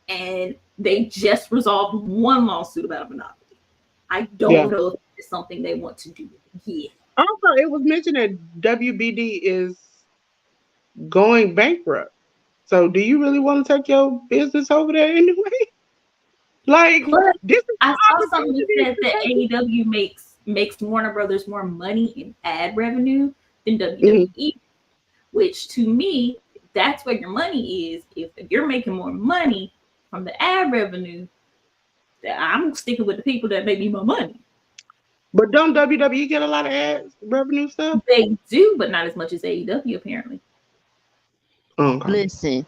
and they just resolved one lawsuit about a monopoly. I don't know if it's something they want to do again. Also, it was mentioned that WBD is going bankrupt. So, do you really want to take your business over there anyway? Like, But this is I saw something that said that AEW makes Warner Brothers more money in ad revenue than WWE, which to me, that's where your money is. If you're making more money from the ad revenue, I'm sticking with the people that make me more money. But don't WWE get a lot of ad revenue stuff? They do, but not as much as AEW apparently. Okay. Listen,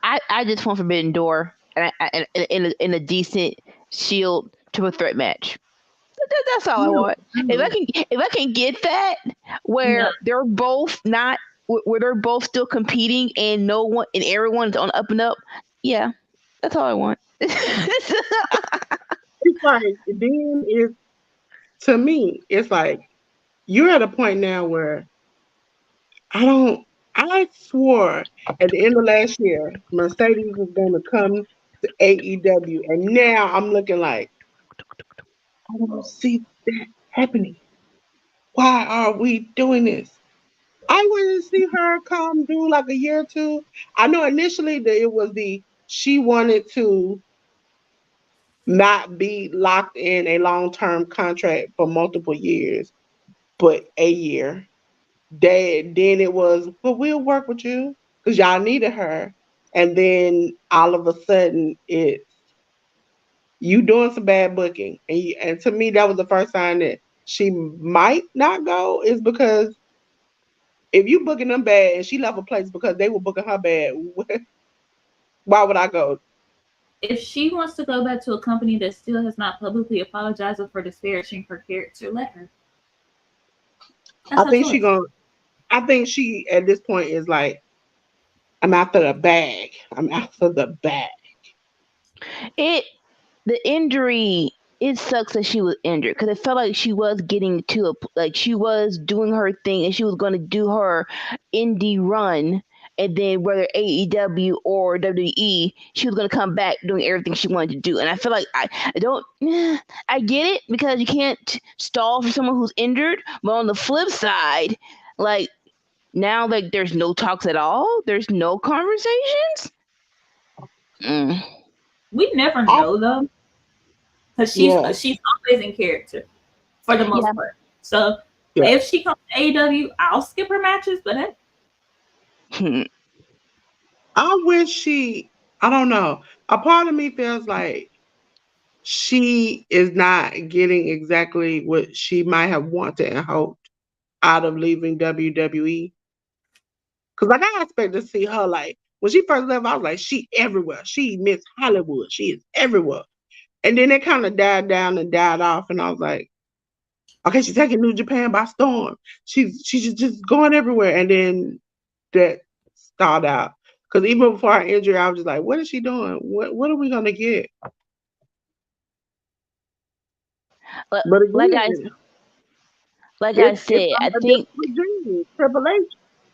I just want Forbidden Door and in a decent Shield triple threat match. That's all I want. If I can get that where they're both not where they're both still competing and no one and everyone's on up and up, yeah, that's all I want. It's like then it's to me, it's like you're at a point now where I swore at the end of last year Mercedes was gonna come to AEW, and now I'm looking like I don't see that happening. Why are we doing this? I want to see her come do like a year or two. I know initially that it was she wanted to not be locked in a long-term contract for multiple years, but a year. Then it was, well, we'll work with you because y'all needed her. And then all of a sudden it's you doing some bad booking. And to me, that was the first sign that she might not go, is because if you booking them bad and she left a place because they were booking her bad, why would I go? If she wants to go back to a company that still has not publicly apologized for disparaging her character, let her. I think she at this point is like, I'm after the bag. I'm after the bag. The injury, it sucks that she was injured because it felt like she was getting to she was doing her thing and she was going to do her indie run, and then whether AEW or WWE, she was going to come back doing everything she wanted to do. And I feel like I get it because you can't stall for someone who's injured, but on the flip side, like now, like there's no talks at all. There's no conversations. We never know though, because she's always in character for the most part. So if she comes to AEW, I'll skip her matches. But I wish I don't know. A part of me feels like she is not getting exactly what she might have wanted and hoped out of leaving WWE. Because like I expect to see her, like when she first left, I was like, she everywhere. She Miss Hollywood. She is everywhere. And then it kind of died down and died off, and I was like, okay, she's taking New Japan by storm. She's just going everywhere. And then that stalled out. Because even before her injury, I was just like, what is she doing? What are we gonna get? But again, I said, I think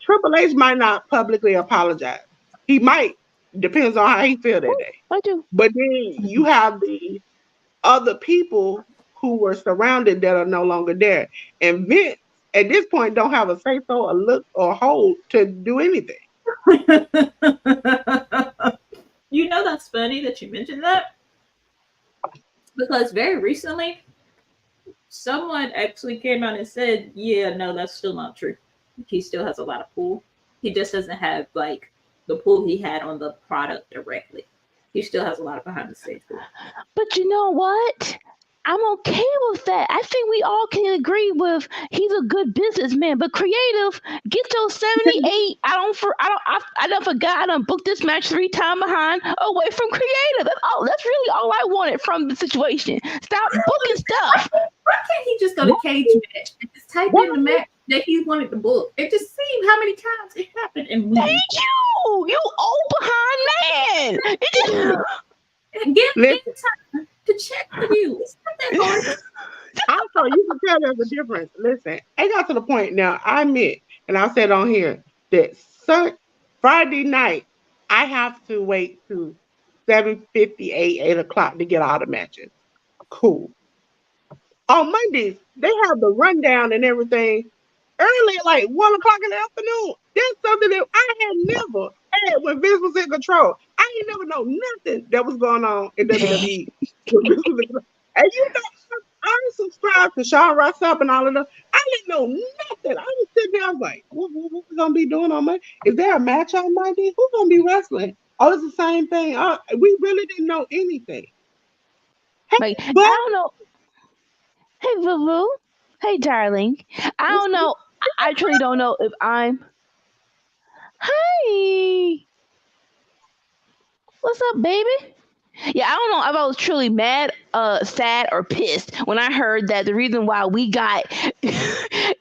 Triple H might not publicly apologize. He might. Depends on how he feel that day. I do. But then you have the other people who were surrounded that are no longer there. And Vince, at this point, don't have a say-so, a look, or hold to do anything. You know, that's funny that you mentioned that. Because very recently, someone actually came out and said, yeah, no, that's still not true. He still has a lot of pull. He just doesn't have like the pull he had on the product directly. He still has a lot of behind the scenes pull. But you know what? I'm okay with that. I think we all can agree with he's a good businessman, but creative, get your 78. I done forgot I done booked this match 3 times behind away from creative. That's really all I wanted from the situation. Stop booking stuff. Why can't he just go to Cage Match and just type in the match that he wanted to book and just see how many times it happened and when? Thank you. You old behind saying. Give Listen, time to check the view. It's not that hard. also, you can tell there's a difference. Listen, I got to the point now. I admit, and I said on here that Friday night I have to wait to 7:58, 8 o'clock to get all the matches. Cool. On Mondays, they have the rundown and everything early, like 1 o'clock in the afternoon. That's something that I had never had when Vince was in control. I ain't never know nothing that was going on in WWE. And you know, I subscribed to Sean Ross Sapp and all of them. I didn't know nothing. I was sitting there, I was like, what we gonna be doing on Monday? Is there a match on Monday? Who's gonna be wrestling? Oh, it's the same thing. We really didn't know anything. Like, But I don't know. Hey, Boo Boo. Hey, darling. I don't know. I truly don't know if I'm. Hey. What's up, baby? Yeah, I don't know if I was truly mad, sad, or pissed when I heard that the reason why we got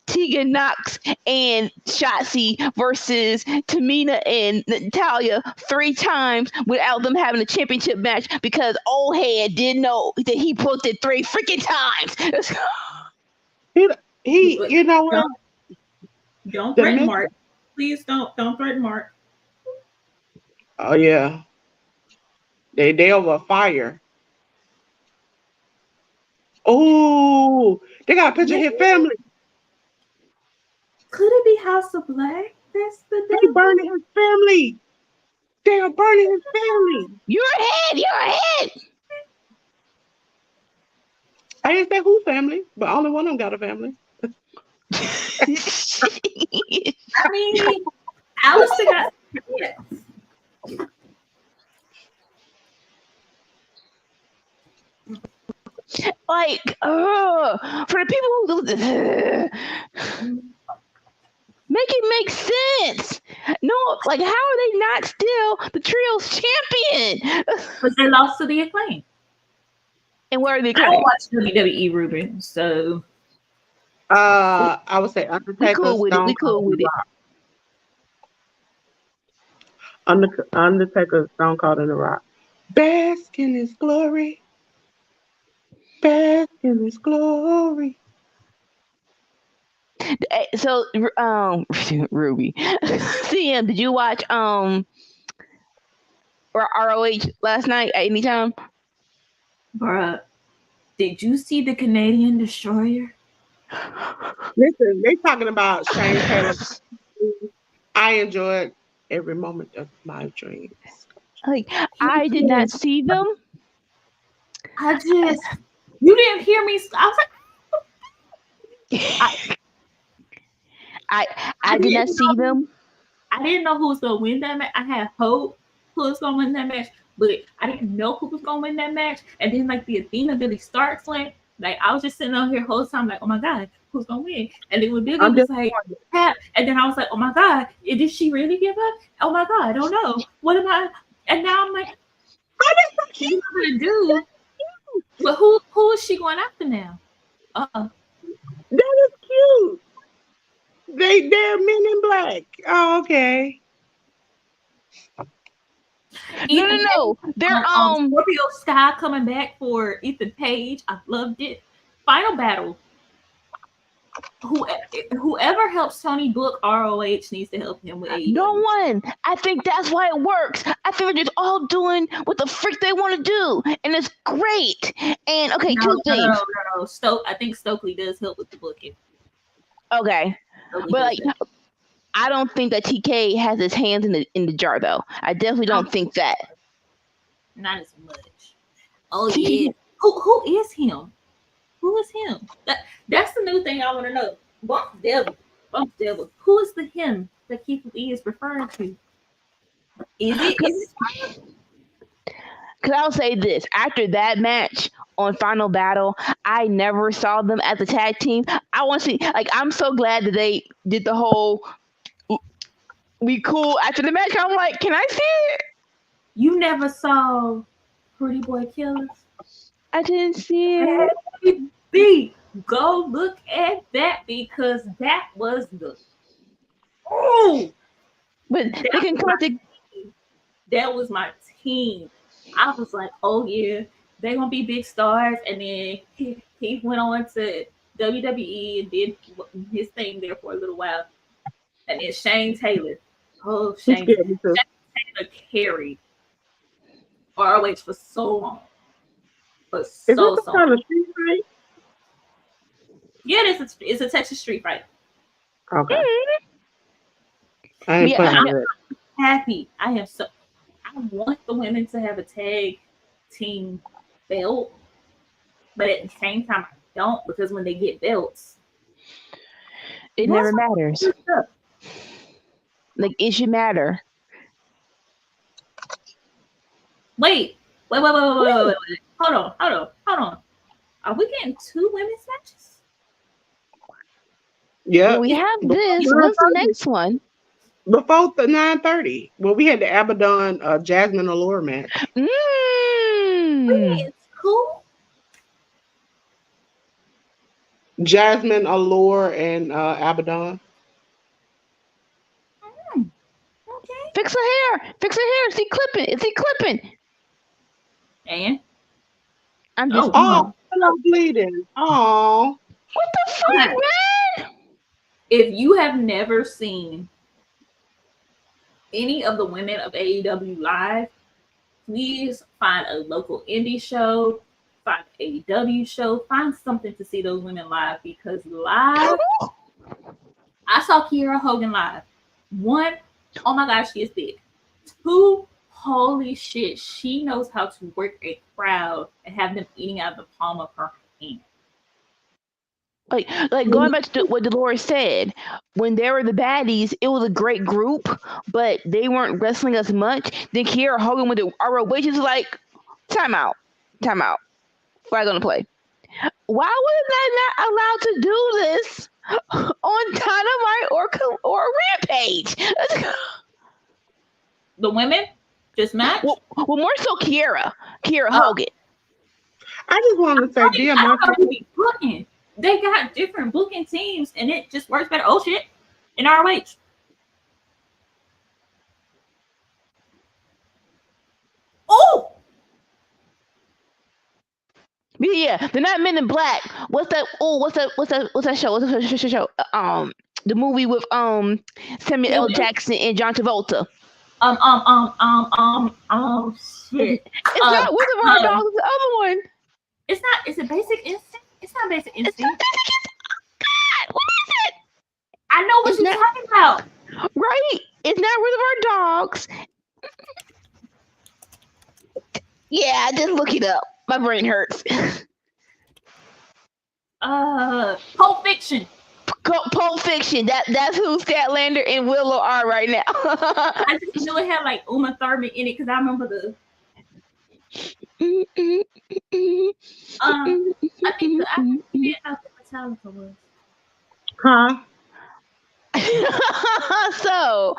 Tegan Knox and Shotzi versus Tamina and Natalia 3 times without them having a championship match because old head didn't know that he booked it 3 freaking times. he you know what? Don't The threaten men- Mark. Please don't threaten Mark. Oh yeah. They over fire. Oh, they got a picture of his family. Could it be House of Black? That's the They devil. burning his family. They are burning his family. You're ahead. You're ahead. I didn't say who family, but only one of them got a family. I mean, Alistair got yeah. Like, for the people who make it make sense. No, like, how are they not still the trio's champion? But they lost to the Acclaim. And where are they I don't going? watch WWE, Ruben, so I would say Undertaker, We cool with it. Stone We cool Cold, with and it. Rock. Undertaker, Stone Cold, and The Rock. Bask in his glory. Bask in his glory. So, Ruby, CM, did you watch ROH last night at any time? bruh, did you see the Canadian Destroyer? Listen, they talking about Shane Taylor. I enjoyed every moment of my dreams. Like, I did not see them. You didn't hear me. I was like, I did not see them. I didn't know who was going to win that match. I had hope who was going to win that match, but I didn't know who was going to win that match. And then, like, the Athena Billy Starks went, like, I was just sitting on here the whole time, like, oh my God, who's going to win? And then when Billy was like, tap, and then I was like, oh my God, did she really give up? Oh my God, I don't know. What am I? And now I'm like, she's not going to do. But who is she going after now? That is cute. They're Men in Black. Oh, okay. No. They're Scorpio Sky coming back for Ethan Page. I loved it. Final battle. Whoever helps Tony book ROH needs to help him with AEW. No one. I think that's why it works. I think they're just all doing what the freak they want to do, and it's great. And okay, two things. No. I think Stokely does help with the booking. Okay, Stokely but does like, that. I don't think that TK has his hands in the jar, though. I definitely don't think that. Not as much. Oh yeah. Who is him? Who is him? That's the new thing I want to know. Bump Devil. Who is the him that Keith Lee is referring to? Is it? Because I'll say this: after that match on Final Battle, I never saw them as a tag team. I want to see. Like, I'm so glad that they did the whole "we cool" after the match. I'm like, can I see it? You never saw Pretty Boy Killers? I didn't see it. B, go look at that because that was the But they can come That was my team. I was like, oh yeah, they're gonna be big stars. And then he went on to WWE and did his thing there for a little while. And then Shane Taylor. Oh, He Shane scared me too. Taylor carried ROH for so long. For Is this so some long. kind of street fight? Yeah, it's a Texas street fight. Okay. I ain't playing with it. Happy. I want the women to have a tag team belt, but at the same time, I don't, because when they get belts, it never matters. Like, it should matter. Wait. Hold on. Are we getting 2 women's matches? Yeah. Well, we have this. What's the next one? Before the 9:30. Well, we had the Abaddon Jasmine Allure match. Wait, who? Jasmine Allure and Abaddon. Okay. Fix her hair. Is he clipping? And I'm just. Oh, I'm bleeding. Oh. What the fuck, man? If you have never seen any of the women of AEW live, please find a local indie show, find an AEW show, find something to see those women live, because live, I saw Kiera Hogan live. 1, oh my gosh, she is big. 2, holy shit, she knows how to work a crowd and have them eating out of the palm of her hand. Like going back to what Dolores said, when they were the baddies, it was a great group, but they weren't wrestling as much. Then Kiera Hogan with the ROH is like, time out. Flag on the play. Why was I not allowed to do this on Dynamite or Rampage? The women just match? Well, more so Kiera Hogan. I just wanted to say, dear booking. They got different booking teams, and it just works better. Oh shit, in ROH. Oh, yeah, they're not Men in Black. What's that? Oh, what's that show? What's the show? The movie with Samuel L. Jackson and John Travolta. Shit. It's not Wizard of Our Dogs. The other one. It's not. Is it Basic Instinct? It's not Basic Instinct. It's not Basic Instinct. God, what is it? I know what you're talking about. Right? It's not Wizard of Our Dogs. Yeah, just look it up. My brain hurts. Pulp Fiction. Pulp Fiction. That's who Statlander and Willow are right now. I just knew it had like Uma Thurman in it because I remember the. I think Metallica was. Huh? So,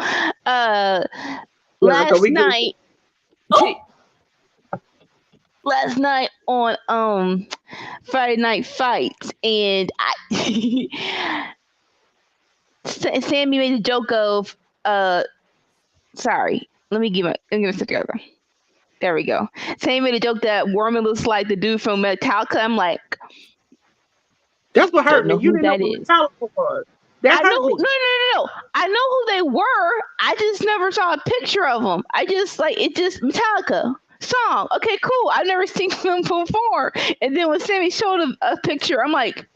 last night on Friday Night Fights, and Sammy made a joke of sorry, let me give it together. There we go. Sammy made a joke that Warman looks like the dude from Metallica. I'm like, that's what hurt me. You didn't know who Metallica was. No. I know who they were. I just never saw a picture of them. I just Metallica song. Okay, cool. I've never seen them before. And then when Sammy showed a picture, I'm like,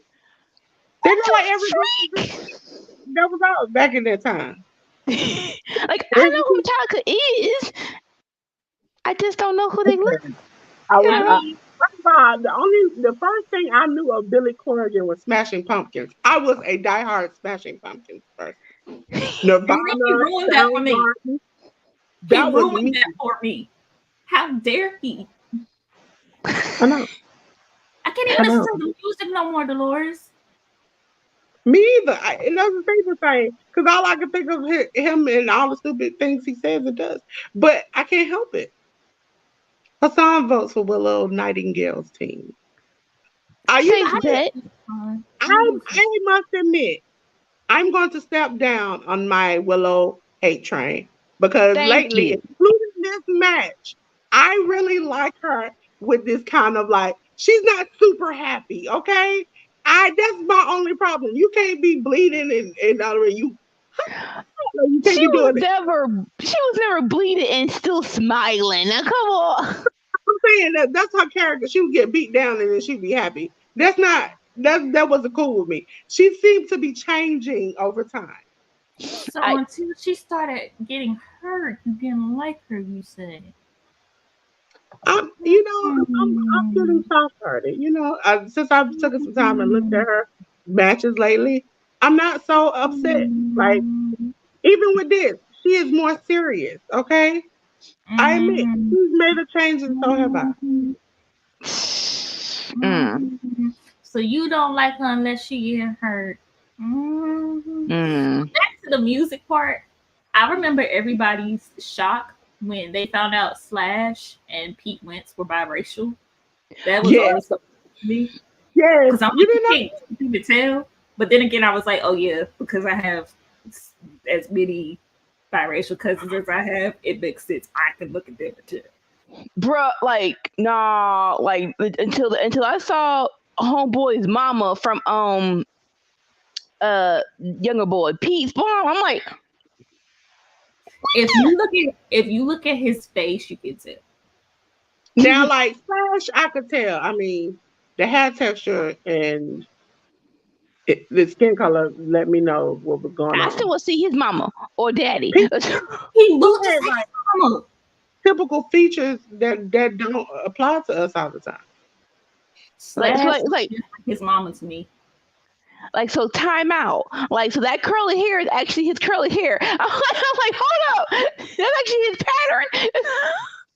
they look like everybody that was out back in that time. Like, I know who Metallica is. I just don't know who they look like. The first thing I knew of Billy Corgan was Smashing Pumpkins. I was a diehard Smashing Pumpkins person. Nirvana, he ruined that for me. That for me. How dare he? I know. I can't even listen to the music no more, Dolores. Me either. It doesn't say the same because all I can think of him and all the stupid things he says and does. But I can't help it. Hassan votes for Willow Nightingale's team. I must admit, I'm going to step down on my Willow hate train because lately, including this match, I really like her with this kind of like, she's not super happy, okay? That's my only problem. You can't be bleeding and you can't She be was doing it. never bleeding and still smiling. Now come on. I'm saying that's her character. She would get beat down and then she'd be happy. That wasn't cool with me. She seemed to be changing over time. So until she started getting hurt, you didn't like her, you said. I'm getting soft-hearted. Since I've taken some time and looked at her matches lately, I'm not so upset. Like, even with this, she is more serious. Okay, I admit she's made a change, and so have I. So you don't like her unless she get hurt. Back to the music part. I remember everybody's shock when they found out Slash and Pete Wentz were biracial. That was always something to me. Yeah, because I'm like, you can tell. But then again, I was like, oh yeah, because I have as many biracial cousins as I have, it makes sense. I can look at them too. Bruh, like, nah, like until I saw homeboy's mama from younger boy Pete's mom, I'm like, if you look at his face, you can tell. Now, like Slash, I could tell. I mean, the hair texture and the skin color let me know what was going on. I still want to see his mama or daddy. He looks just like his mama. Typical features that don't apply to us all the time. Slash like his mama to me. Like, so time out. Like, so that curly hair is actually his curly hair. I'm like, hold up. That's actually his pattern.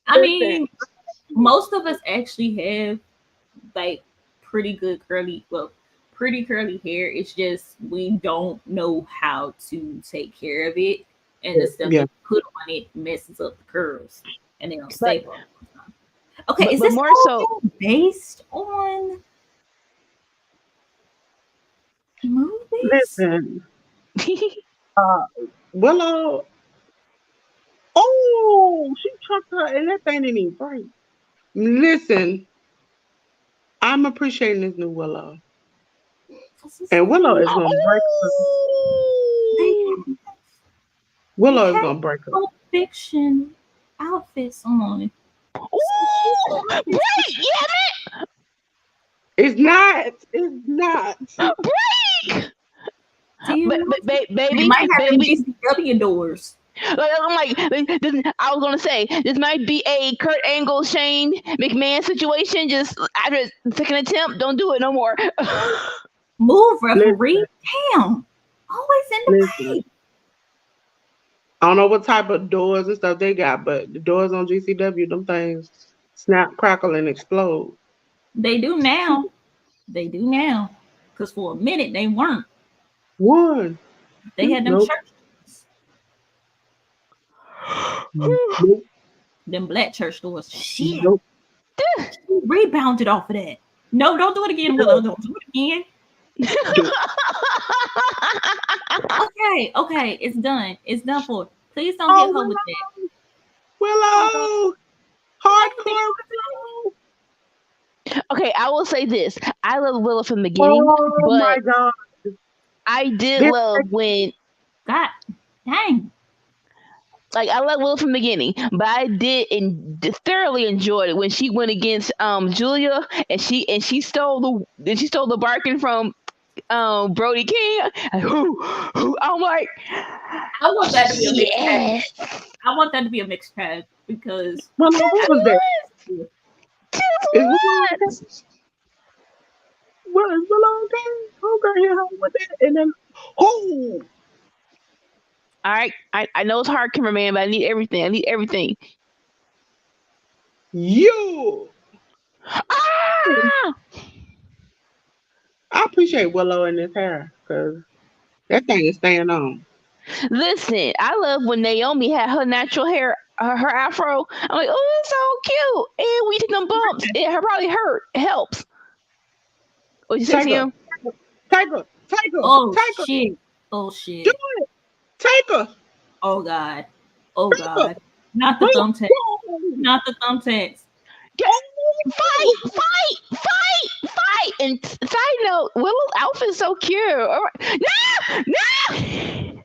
I mean, most of us actually have like pretty curly hair. It's just we don't know how to take care of it. And the stuff you put on it messes up the curls. And they don't stay for a long time. Okay, is this more so based on movies? Listen, Willow. Oh, she chucked her, and that thing didn't even break. Listen, I'm appreciating this new Willow, and Willow is gonna break her. Willow is gonna break her. Fiction outfits on. Ooh, break, yeah, It's not. Break. But baby, they might have GCW doors. Like, I'm like, I was gonna say this might be a Kurt Angle, Shane McMahon situation. Just after the second attempt, don't do it no more. Move, referee. Damn, always in the way. I don't know what type of doors and stuff they got, but the doors on GCW, them things snap, crackle, and explode. They do now. Because for a minute they weren't. They had them church doors. Them black church doors. Shit. She rebounded off of that. No, don't do it again, Willow. Don't do it again. Okay, it's done. It's done for. Please don't hit her with that. Willow, hardcore Willow. Okay, I will say this: I love Willow from the beginning, but my God. I did love when. God dang. Like, I love Willow from the beginning, but I did thoroughly enjoyed it when she went against Julia and she stole the barking from Brody King. I'm like, I want that to be a mixed tag. I want that to be a mixed tag because what was that? What is the long time? Okay, with that, and then all right, I know it's hard, cameraman, but I need everything. You. I appreciate Willow in this hair because that thing is staying on. Listen, I love when Naomi had her natural hair, her afro. I'm like, oh, it's so cute. And we did them bumps. It probably hurt. It helps. What you say to him? Take her. Oh, shit. Do it. Take her. Oh, God. Not the Wait, thumbtacks. Not the thumbtacks. Fight! And side note, Willow's outfit's so cute. All right. No!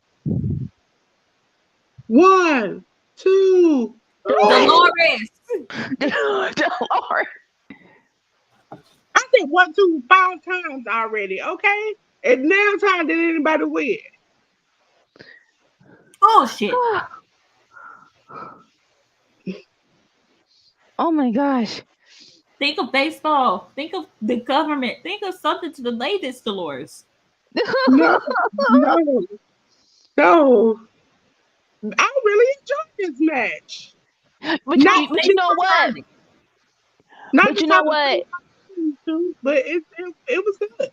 1, 2, 3. Dolores. Dolores. I said 1, 2, 5 times already. Okay, and now time did anybody win? Oh shit. Oh my gosh. Think of baseball. Think of the government. Think of something to delay this, Dolores. No, no, no. I really enjoyed this match. But Not you know what? Not But you know what? But it was good.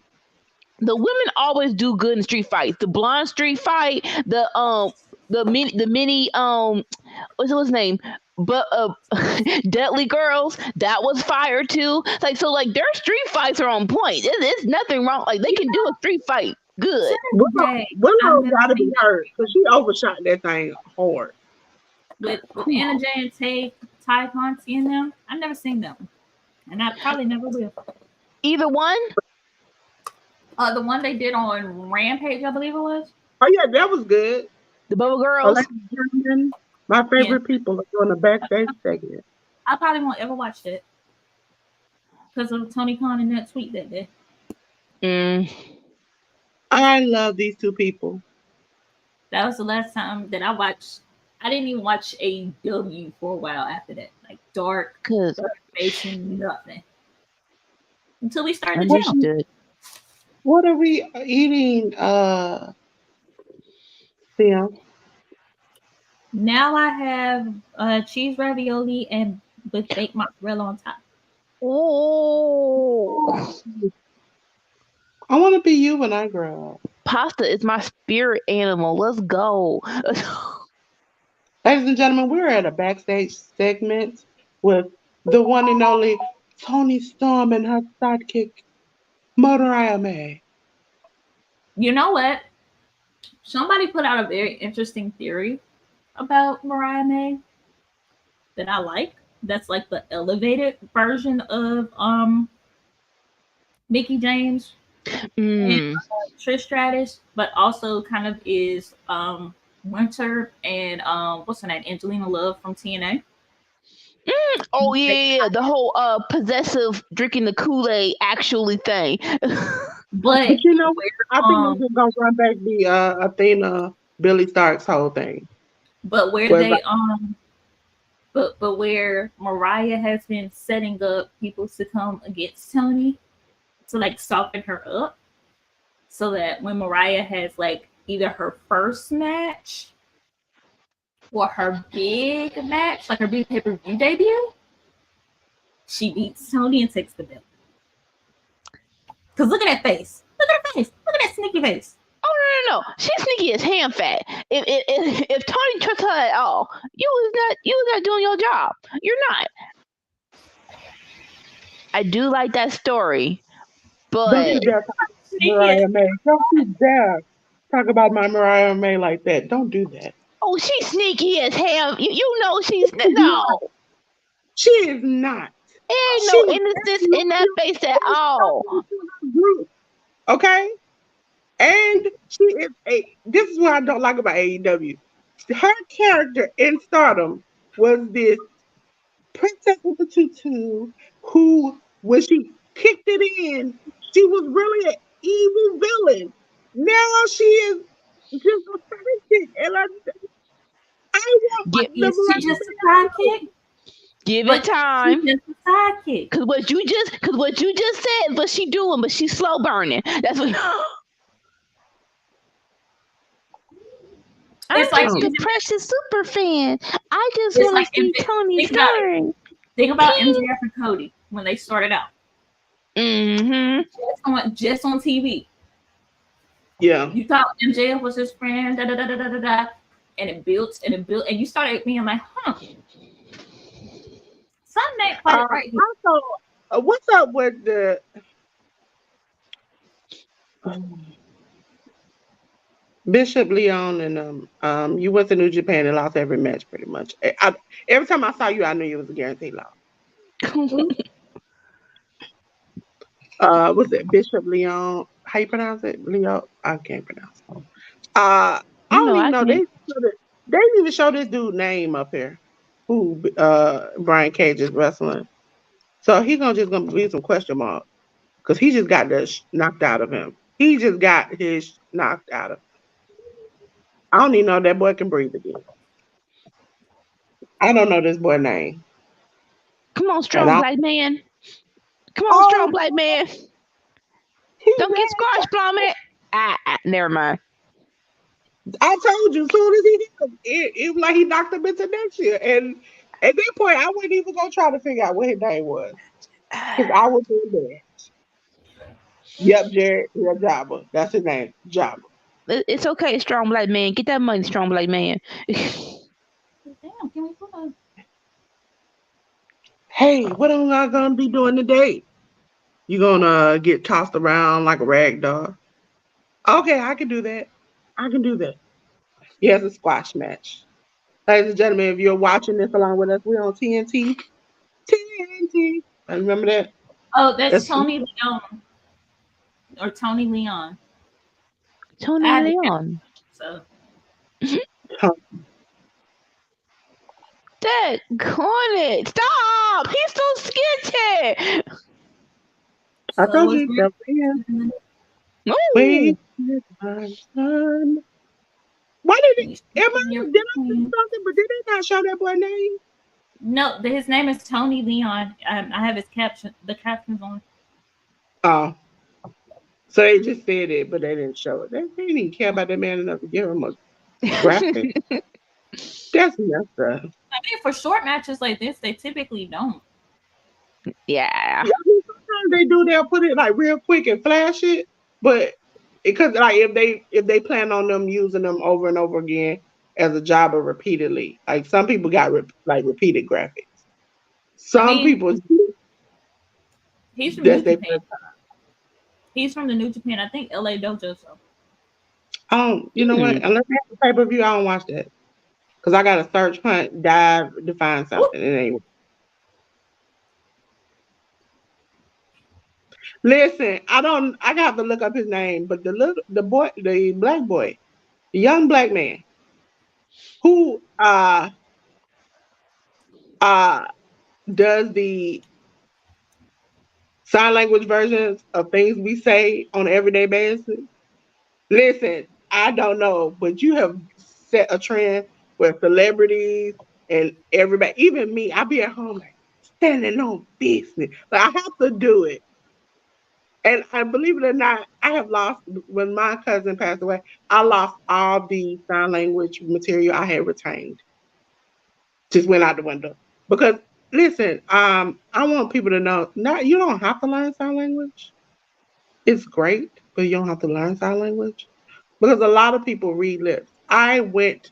The women always do good in street fights. The blonde street fight, the mini what's his name? But Deadly Girls, that was fire too. Like so, like their street fights are on point. There's nothing wrong. Like they can do a street fight good. Willow gotta be hurt because she overshot that thing hard. With Anna Jay and Ty Conti in them, I've never seen them, and I probably never will. Either one. The one they did on Rampage, I believe it was. Oh yeah, that was good. The Bubble Girls. My favorite people are doing the backstage segment. I probably won't ever watch that because of Tony Khan and that tweet that day. I love these two people. That was the last time that I watched. I didn't even watch AEW for a while after that. Like dark information, nothing. Until we started the channel. What are we eating, Sam? Now I have cheese ravioli and with baked mozzarella on top. Oh, I want to be you when I grow up. Pasta is my spirit animal. Let's go. Ladies and gentlemen, we're at a backstage segment with the one and only Toni Storm and her sidekick, Mariah May. You know what? Somebody put out a very interesting theory about Mariah May that I like. That's like the elevated version of Mickie James and Trish Stratus, but also kind of is Winter and what's her name? Angelina Love from TNA. Oh yeah, the whole possessive drinking the Kool-Aid actually thing. But you know, I think this is gonna run back the Athena Billy Stark's whole thing. But where they but where Mariah has been setting up people to come against Toni to like soften her up, so that when Mariah has like either her first match or her big match, like her big pay-per-view debut, she beats Toni and takes the belt. Because look at that face. Look at her face. Look at that sneaky face. Oh no! She's sneaky as ham fat. If Toni trusts her at all, you was not doing your job. You're not. I do like that story, but don't you dare talk Mariah May. Don't you dare talk about my Mariah May like that. Don't do that. Oh, she's sneaky as ham. You know she's no. She is not. Ain't no innocence in that face at all. Okay? And she is this is what I don't like about AEW. Her character in Stardom was this princess with the tutu who, when she kicked it in, she was really an evil villain. Now she is just a sidekick. And I want she just a sidekick? Give it time. She's just a sidekick. Cause what you just said, what she doing, but she's slow burning. That's what. It's I'm like just a precious super fan. I just want to see Toni's turn. Think about MJF and Cody when they started out. Just on TV. Yeah. You thought MJF was his friend, and it built, and you started being like, something ain't quite right here. Also, what's up with the Bishop Leon and you went to New Japan and lost every match pretty much. Every time I saw you, I knew you was a guaranteed loss. Was it Bishop Leon? How you pronounce it? Leon? I can't pronounce it. I don't even I know. can't. They didn't even show this dude name up here. Who Brian Cage is wrestling. So he's gonna be some question mark. Because he just got the knocked out of him. He just got his knocked out of him. I don't even know that boy can breathe again. I don't know this boy name. Come on, And strong black man. Come on, oh, strong black man. Don't get squashed, Plummet. Never mind. I told you, as soon as he hit him, it was like he knocked him into next year. And at that point, I wasn't even going to try to figure out what his name was. Because I was in there. Yep, Jared. Yeah, Jabba. That's his name. Jabba. It's okay, strong black man. Get that money, strong black man. Damn, can we put a... Hey, what am I going to be doing today? You going to get tossed around like a rag doll? Okay, I can do that. I can do that. Yeah, it's a squash match. Ladies and gentlemen, if you're watching this along with us, we're on TNT. TNT. I remember that. Oh, that's Tony Leon. Or Tony Leon. Tony Leon. So. That cornet. Stop! He's so skinty. I told you. No. Wait, my son. Why did it? Did I do something? But did they not show that boy name? No, his name is Tony Leon. I have his the captions on. Oh. So they just said it, but they didn't show it. They didn't even care about that man enough to give him a graphic. That's messed up. I mean, for short matches like this, they typically don't. Yeah. Sometimes they do. They'll put it like real quick and flash it, but because like if they plan on them using them over and over again as a jobber repeatedly, like some people got repeated graphics. Some people. He's from New Japan. He's from the New Japan. I think LA Dojo. So. You know what? Unless they have a pay-per-view, I don't watch that. Because I got to search, hunt, dive to find something. It ain't. Listen, I got to look up his name, but the black boy, the young black man, who does the sign language versions of things we say on an everyday basis. Listen, I don't know, but you have set a trend with celebrities and everybody, even me. I be at home like standing on business, but I have to do it. And I believe it or not, I have lost when my cousin passed away. I lost all the sign language material I had retained. Just went out the window because listen, I want people to know. You don't have to learn sign language. It's great, but you don't have to learn sign language. Because a lot of people read lips. I went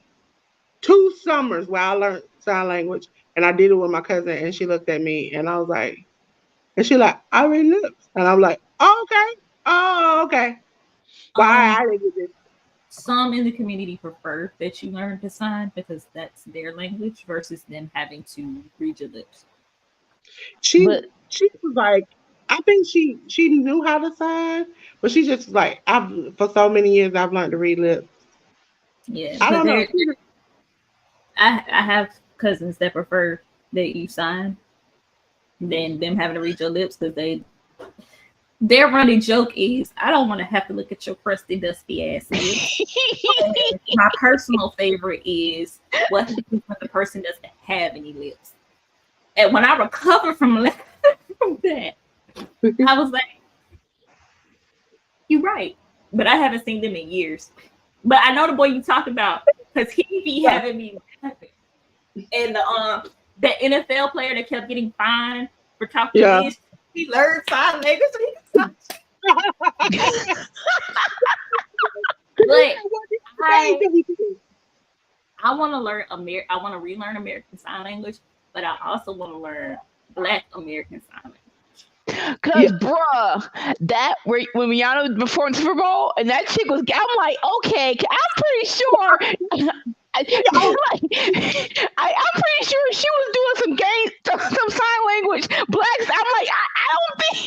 2 summers where I learned sign language, and I did it with my cousin, and she looked at me, and I was like, and she like, I read lips, and I'm like, oh, okay. Why I didn't get this? Some in the community prefer that you learn to sign because that's their language versus them having to read your lips. She was like, I think she knew how to sign, but she just like for so many years I've learned to read lips. Yeah, I don't know. I have cousins that prefer that you sign than them having to read your lips because their running joke is, I don't want to have to look at your crusty, dusty ass lips. My personal favorite is what happens when the person doesn't have any lips. And when I recovered from that, I was like, you're right. But I haven't seen them in years. But I know the boy you talked about because he be having me laughing. And the NFL player that kept getting fined for talking to me, he learned sign language so he can talk. But I want to learn I want to relearn American Sign Language, but I also want to learn Black American Sign Language. Cause bruh, that when Rihanna performed Super Bowl and that chick was, I'm like, okay, I'm pretty sure. I'm pretty sure she was doing some sign language. Blacks. I'm like, I don't think.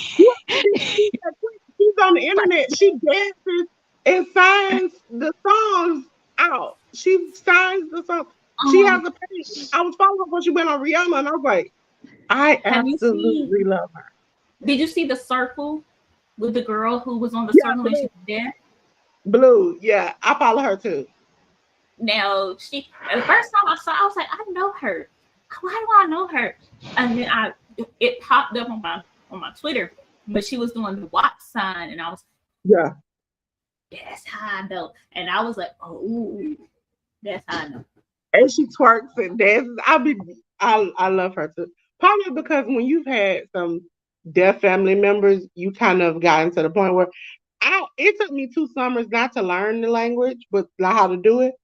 She's on the internet. She dances and signs the songs out. She signs the song. She has a page. I was following her when she went on Rihanna, and I was like, I absolutely love her. Did you see the circle with the girl who was on the circle and she was there? Blue, yeah, I follow her too. Now the first time I saw, I was like, I know her. Why do I know her? And then it popped up on my Twitter, but she was doing the watch sign, and I was that's how I know. And I was like, oh, that's how I know. And she twerks and dances. I love her too. Probably because when you've had some deaf family members, you kind of gotten to the point where it took me 2 summers not to learn the language, but not how to do it.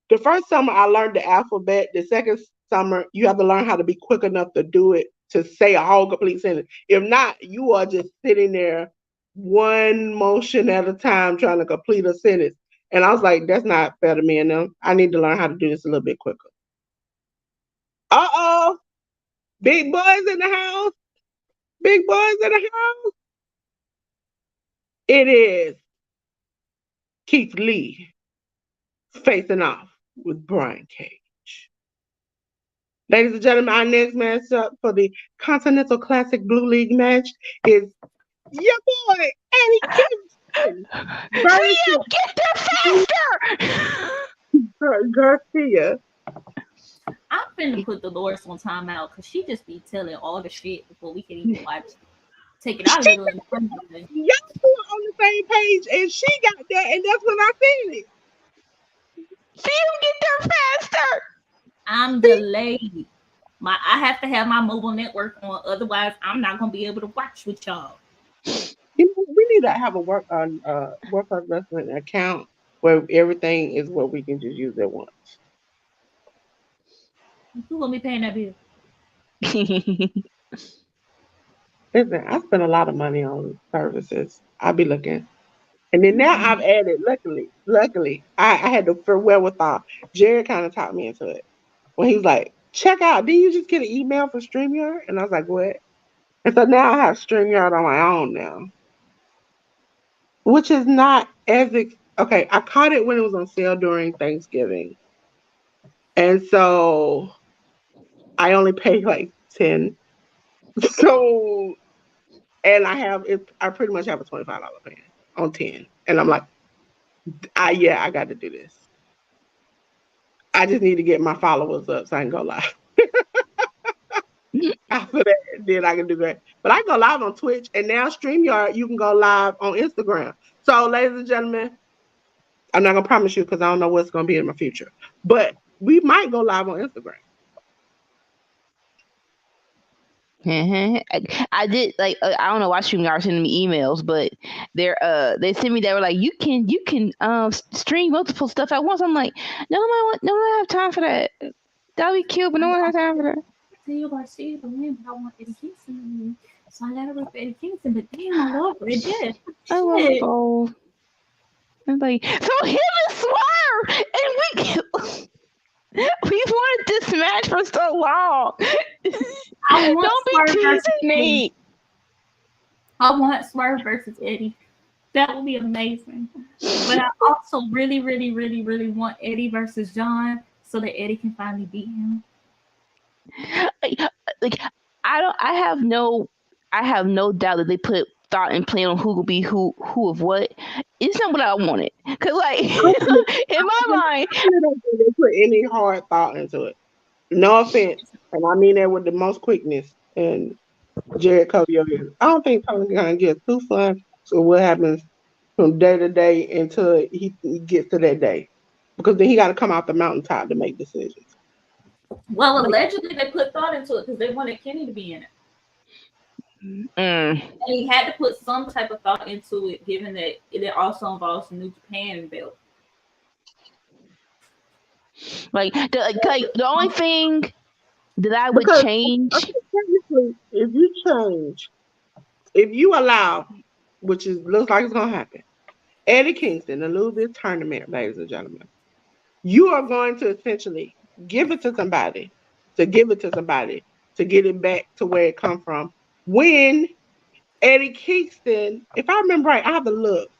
The first summer I learned the alphabet. The second summer you have to learn how to be quick enough to do it, to say a whole complete sentence. If not, you are just sitting there one motion at a time trying to complete a sentence. And I was like, that's not fair to me and them. I need to learn how to do this a little bit quicker. Uh-oh. Big boys in the house. Big boys in the house. It is Keith Lee facing off with Brian Cage. Ladies and gentlemen, our next matchup for the Continental Classic Blue League match is your boy, Eddie Kingston. Liam, get there faster! Garcia. I'm finna put Dolores on timeout because she just be telling all the shit before we can even watch. Take it out of the Y'all two on the same page, and she got that, and that's when I seen it. Liam, get there faster! I'm delayed. I have to have my mobile network on, otherwise I'm not gonna be able to watch with y'all. We need to have a Workhorse Wrestling account where everything is what we can just use at once. Who gonna be paying that bill? Listen, I spend a lot of money on services. I'll be looking. And then now I've added, luckily, I had the wherewithal. Jared kind of talked me into it. When he was like, check out, did you just get an email from StreamYard? And I was like, what? And so now I have StreamYard on my own now. Which is not as, okay, I caught it when it was on sale during Thanksgiving. And so I only paid like 10. So, and I pretty much have a $25 plan on 10. And I'm like, I got to do this. I just need to get my followers up so I can go live. After that, then I can do that. But I can go live on Twitch, and now StreamYard, you can go live on Instagram. So, ladies and gentlemen, I'm not going to promise you because I don't know what's going to be in my future. But we might go live on Instagram. I did I don't know why StreamYard sending me emails, but they sent me, they were like, you can stream multiple stuff at once. I'm like, no one have time for that. That'll be cute, but no one has time for that. I want Eddie Kingston, so I gotta look for Eddie Kingston. But damn, I love Red Death. I love both. I'm like, so him and Swerve, and we wanted this match for so long. Don't be teasing me. I want Swerve versus Eddie. That would be amazing. But I also really, really, really, really want Eddie versus John so that Eddie can finally beat him. I have no doubt that they put thought and plan on who will be who of what. It's not what I wanted. Cause in my mind, they put any hard thought into it. No offense, and I mean that with the most quickness. And Jared Cody, I don't think Tony's gonna get too fun. So what happens from day to day until he gets to that day, because then he got to come out the mountaintop to make decisions. Well, allegedly they put thought into it because they wanted Kenny to be in it. And he had to put some type of thought into it, given that it also involves the New Japan belt. The only thing that I would change. Technically, if you change if you allow, which is looks like it's gonna happen, Eddie Kingston to lose this tournament, ladies and gentlemen, you are going to essentially give it to somebody, to give it to somebody, to get it back to where it come from. When Eddie Kingston, if I remember right, I have to look.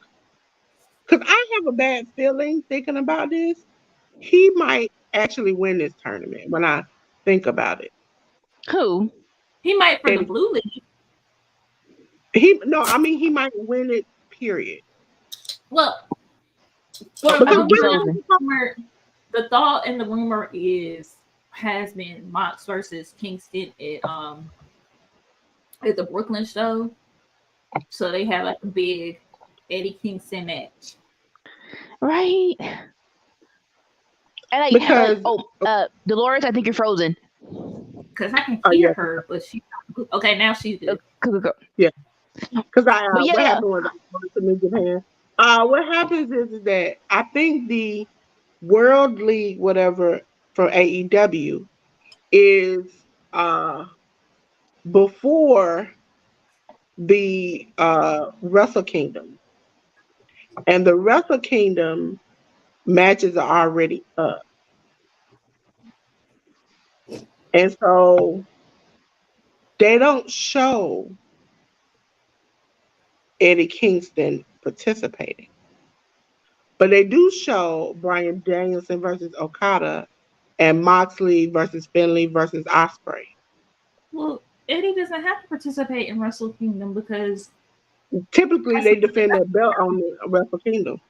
Because I have a bad feeling thinking about this. He might actually win this tournament when I think about it. Who? He might for the Eddie, Blue League. I mean he might win it, period. Well, I Because think you're when frozen. the thought and the rumor has been Mox versus Kingston at the Brooklyn show. So they have like a big Eddie Kingston match. Right. And because Dolores, I think you're frozen. Because I can hear her, but she's not. Okay, now she's good. Go. Yeah. Because But yeah. what happened was I went to New Japan. What happens is that I think the World League, whatever, from AEW is before the Wrestle Kingdom. And the Wrestle Kingdom matches are already up. And so they don't show Eddie Kingston participating. But they do show Bryan Danielson versus Okada and Moxley versus Finlay versus Ospreay. Well, Eddie doesn't have to participate in Wrestle Kingdom because typically they defend their belt on the Wrestle Kingdom.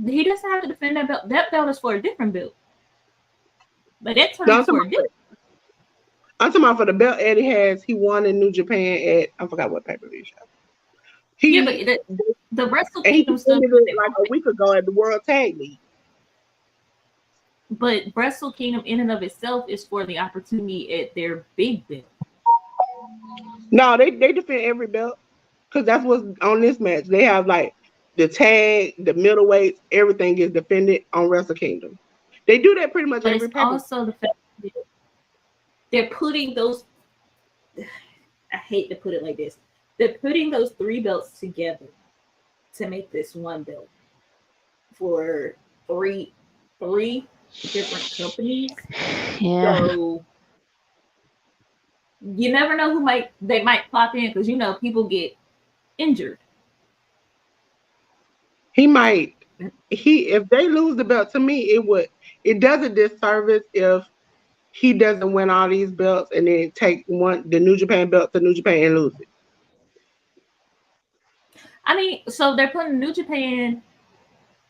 He doesn't have to defend that belt. That belt is for a different belt. But that tournament's for a different. I'm talking about for the belt Eddie has. He won in New Japan at, I forgot what pay-per-view show. But the Wrestle Kingdom stuff like a week ago at the World Tag League. But Wrestle Kingdom in and of itself is for the opportunity at their big belt. No, they defend every belt because that's what's on this match. They have like the tag, the middleweights, everything is defended on Wrestle Kingdom. They do that pretty much but every it's also the fact that they're putting those. I hate to put it like this. They're putting those three belts together to make this one belt for three different companies. Yeah. So you never know who they might pop in because people get injured. If they lose the belt, to me it does a disservice if he doesn't win all these belts and then take the New Japan belt to New Japan and lose it. I mean, so they're putting New Japan,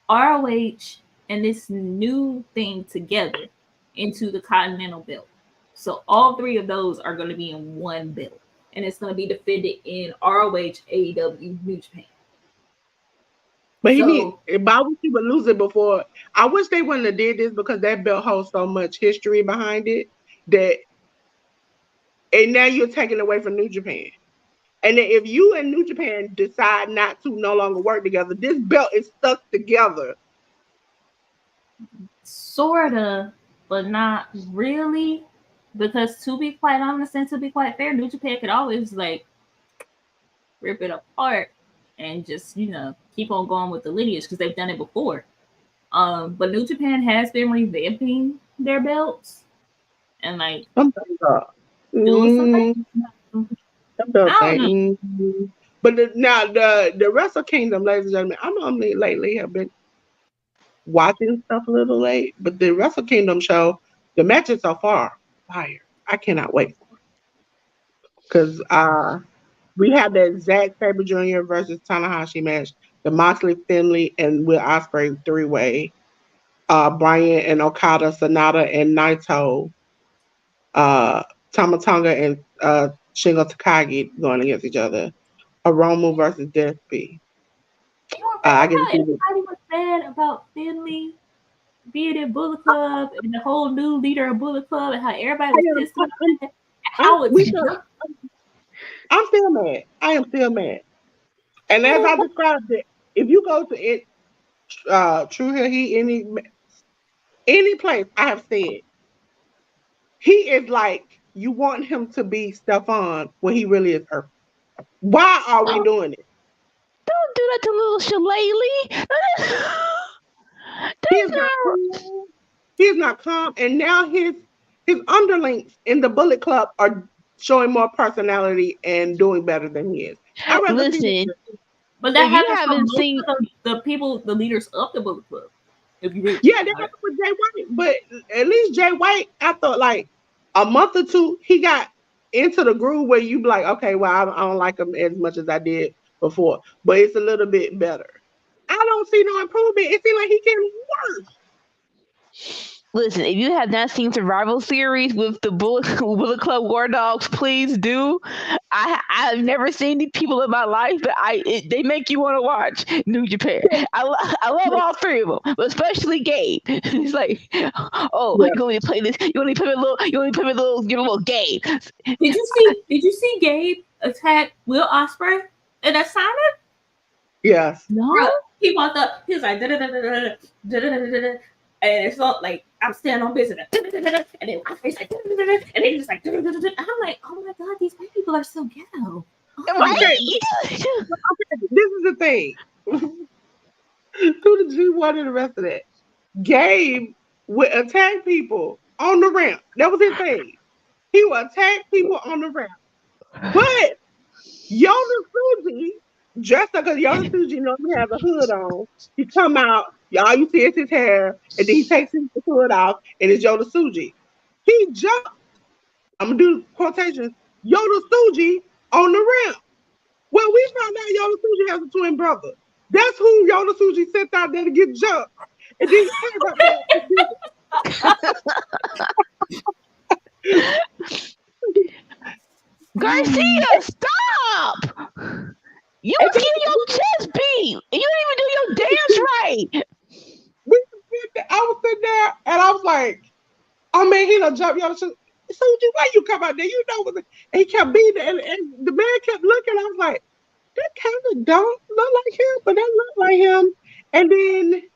ROH, and this new thing together into the Continental belt. So all three of those are going to be in one belt, and it's going to be defended in ROH, AEW, New Japan. But why would he would lose it before? I wish they wouldn't have did this because that belt holds so much history behind it and now you're taking away from New Japan. And then if you and New Japan decide not to no longer work together, this belt is stuck together. Sorta, but not really. Because to be quite honest and to be quite fair, New Japan could always rip it apart and just, keep on going with the lineage because they've done it before. But New Japan has been revamping their belts and doing something. But now the Wrestle Kingdom, ladies and gentlemen, I normally lately have been watching stuff a little late, but the Wrestle Kingdom show, the matches so far, fire. I cannot wait for it. Because we have the Zack Sabre Jr. versus Tanahashi match, the Moxley Finlay and Will Ospreay 3-way, Bryan and Okada, Sonata and Naito, Tamatonga and Shingo Takagi going against each other, Hiromu versus Despy. Everybody was mad about Finlay being in Bullet Club and the whole new leader of Bullet Club and how everybody was pissed off. I'm still mad. I am still mad. And as I described it, if you go to it, True Hill Heat, any place I have said, he is like you want him to be Stefan when he really is Earth. Why are we doing it? Don't do that to little Shillelagh. He is not cool. He is not calm, and now his underlings in the Bullet Club are showing more personality and doing better than he is. I'd rather see Listen, this. But that if you happens for haven't most seen, of the people, the leaders of the Bullet Club. If you really Yeah, that happened with Jay White, but at least Jay White, after like a month or two, he got into the groove where you be like, okay, well, I don't like him as much as I did before, but it's a little bit better. I don't see no improvement. It seems like he getting worse. listen, if you have not seen Survival Series with the Bullet Club War Dogs, please do. I've never seen these people in my life, but they make you want to watch New Japan. I love all three of them, but especially Gabe. He's like, oh, Yeah. you want me to play this? You want me to play give a little Gabe. Did you see Gabe attack Will Ospreay in that signing? Yes. No. Bro, he walked up, he was like, and it's not like I'm standing on business, and then Ospreay's like, and they just like, and I'm like, oh my god, these white people are so ghetto. Okay. This is the thing. Who did you want in the rest of that? Gabe would attack people on the ramp. That was his thing. He would attack people on the ramp. But Yoda Suji, dressed up because Yoda Suji normally has a hood on. He come out, y'all you see it's his hair, and then he takes his hood off, and it's Yoda Suji. He jumped, I'm gonna do quotations, Yoda Suji on the ramp. Well, we found out Yoda Suji has a twin brother. That's who Yoda Suji sent out there to get jumped. And then he came up there to do it. Garcia, stop! You was getting your chest beat, and you didn't even do your dance right. I was sitting there, and I was like, "Oh man, he done jumped Yoda Suji. Suji, why you come out there? You know what?" And he kept beating, and the man kept looking. I was like, "That kind of don't look like him, but that look like him." And then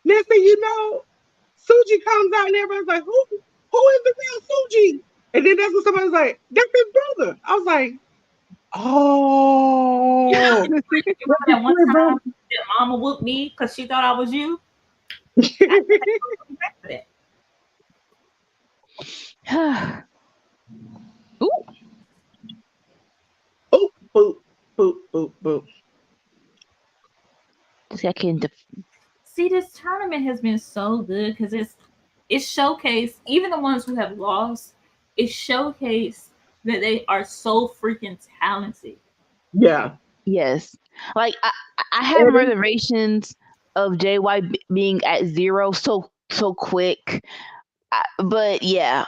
next thing you know, Suji comes out, and everybody's like, "Who is the real Suji?" And then that's when somebody's like, "That's his brother." I was like, "Oh." That one time that mama whooped me because she thought I was you. Ooh. Oh, boop, boop, boop, boop. Second. See, this tournament has been so good because it's showcased, even the ones who have lost, it showcased that they are so freaking talented. Yeah. Yes. Like I have reservations of JY being at 0 so quick. But yeah,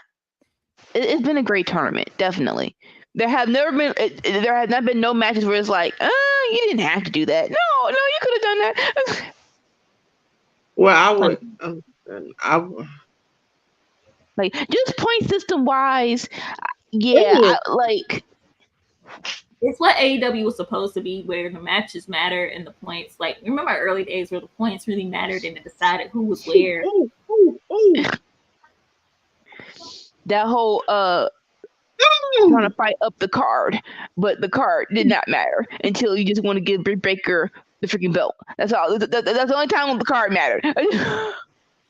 it's been a great tournament, definitely. There have not been no matches where it's like, you didn't have to do that. No, you could have done that. Well, I would. Like just point system wise, yeah. It's what AEW was supposed to be, where the matches matter and the points. Like, remember early days where the points really mattered and it decided who was where. That whole trying to fight up the card, but the card did not matter until you just want to give Britt Baker the freaking belt. That's all. That's the only time when the card mattered.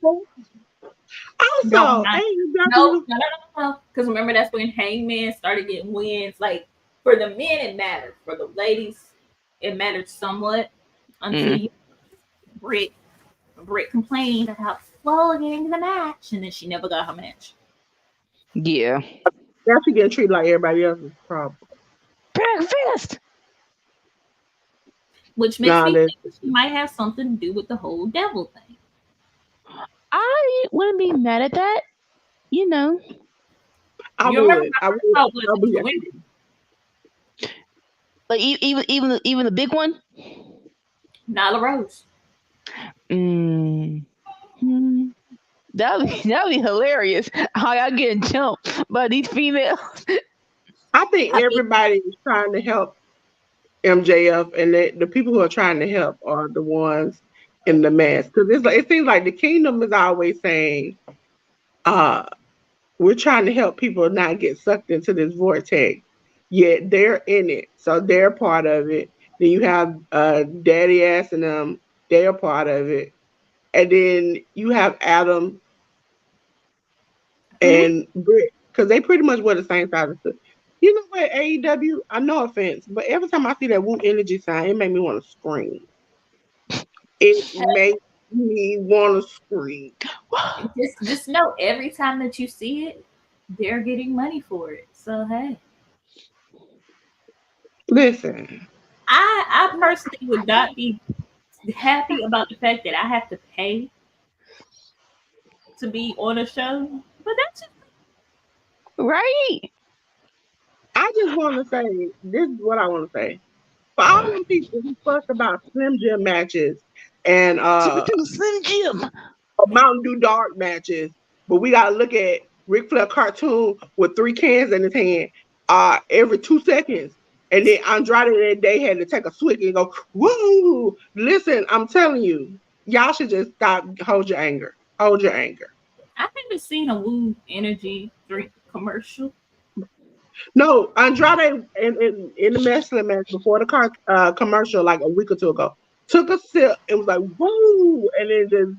Also, no. Because remember, that's when Hangman started getting wins. Like, for the men, it mattered. For the ladies, it mattered somewhat until Britt complained about getting the match, and then she never got her match. Yeah. Now she getting treated like everybody else's problem. Breakfast! Which makes me think she might have something to do with the whole devil thing. I wouldn't be mad at that. You know. I would. Like even the big one? Nyla Rose. That'd be hilarious. How y'all getting jumped by these females? I think everybody is trying to help MJF, and the people who are trying to help are the ones in the mass. Because it seems like the Kingdom is always saying, we're trying to help people not get sucked into this vortex. Yeah, they're in it, so they're part of it. Then you have Daddy Ass and them, they're part of it, and then you have Adam Hmm? and Britt because they pretty much wear the same size as us. You know what, AEW? I no offense, but every time I see that Woo Energy sign, it make me want to scream. It makes me want to scream. Just know every time that you see it, they're getting money for it. So hey, Listen, I personally would not be happy about the fact that I have to pay to be on a show, but that's just Right? I just want to say this is what I want to say. For all them people who fuss about Slim Jim matches and Slim Jim. Mountain Dew Dark matches, but we gotta look at Ric Flair cartoon with 3 cans in his hand every 2 seconds. And then Andrade that day had to take a swig and go, woo! Listen, I'm telling you, y'all should just stop. Hold your anger. Hold your anger. I haven't seen a Woo Energy drink commercial. No, Andrade in the wrestling match before the commercial, like a week or two ago, took a sip and was like, woo! And then just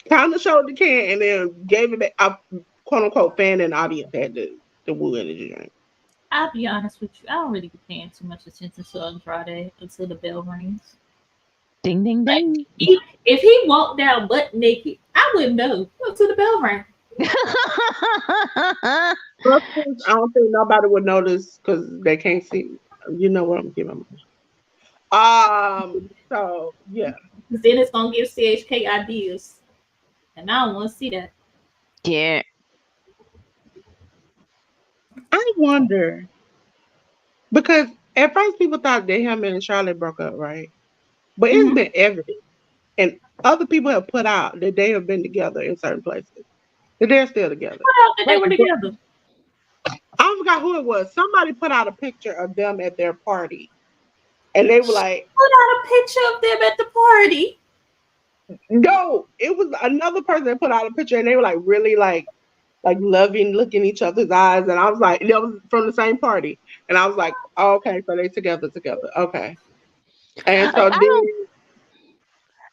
kind of showed the can and then gave it back. Quote unquote fan and audience had the Woo Energy drink. I'll be honest with you, I don't really be paying too much attention to Andrade until the bell rings. Ding ding Like ding. if he walked down butt naked, I wouldn't know until the bell rang. I don't think nobody would notice because they can't see. You know what I'm giving. So yeah, Because then it's gonna give CHK ideas, and I don't want to see that. Yeah. I wonder because at first people thought that him and Charlotte broke up, right? But it's Mm-hmm. been evident, and other people have put out that they have been together in certain places. That they're still together. What else that they Like, were together? I forgot who it was. Somebody put out a picture of them at their party, and they were like, Put out a picture of them at the party. "No, it was another person that put out a picture, and they were like really like loving, looking each other's eyes." And I was like, that was from the same party, and I was like, oh, "Okay, so they together, okay." And Like so I don't. then,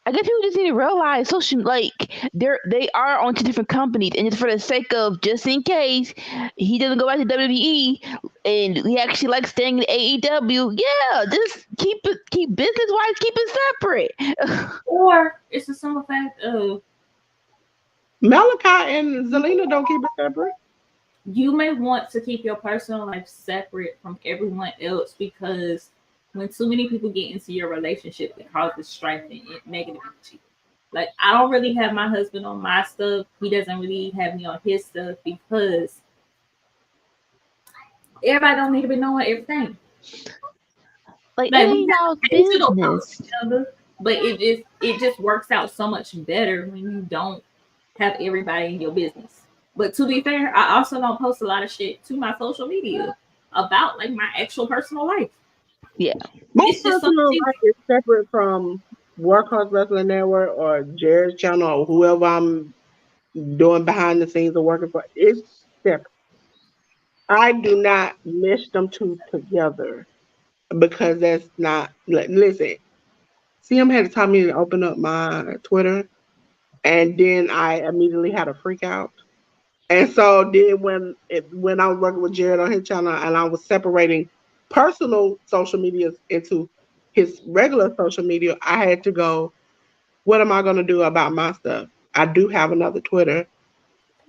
I guess people just need to realize social they are on two different companies, and just for the sake of just in case he doesn't go back to WWE and he actually likes staying in AEW, yeah, just keep business wise, keep it separate. Or it's a simple fact of Malachi and Zelina don't keep it separate. you may want to keep your personal life separate from everyone else because when too many people get into your relationship, it causes strife and negative energy. Like I don't really have my husband on my stuff. He doesn't really have me on his stuff because everybody don't need to be knowing everything. Like it Like we ain't y'all's have intentional posts business. together, but it just works out so much better when you don't have everybody in your business. But to be fair, I also don't post a lot of shit to my social media about like my actual personal life. Yeah. My It's just personal something. life is separate from Workhorse Wrestling Network or Jared's channel or whoever I'm doing behind the scenes or working for. It's separate. I do not mesh them two together because that's not. Listen, CM had to tell me to open up my Twitter, and then I immediately had a freak out. And so then when I was working with Jared on his channel and I was separating personal social medias into his regular social media, I had to go, what am I gonna do about my stuff? I do have another Twitter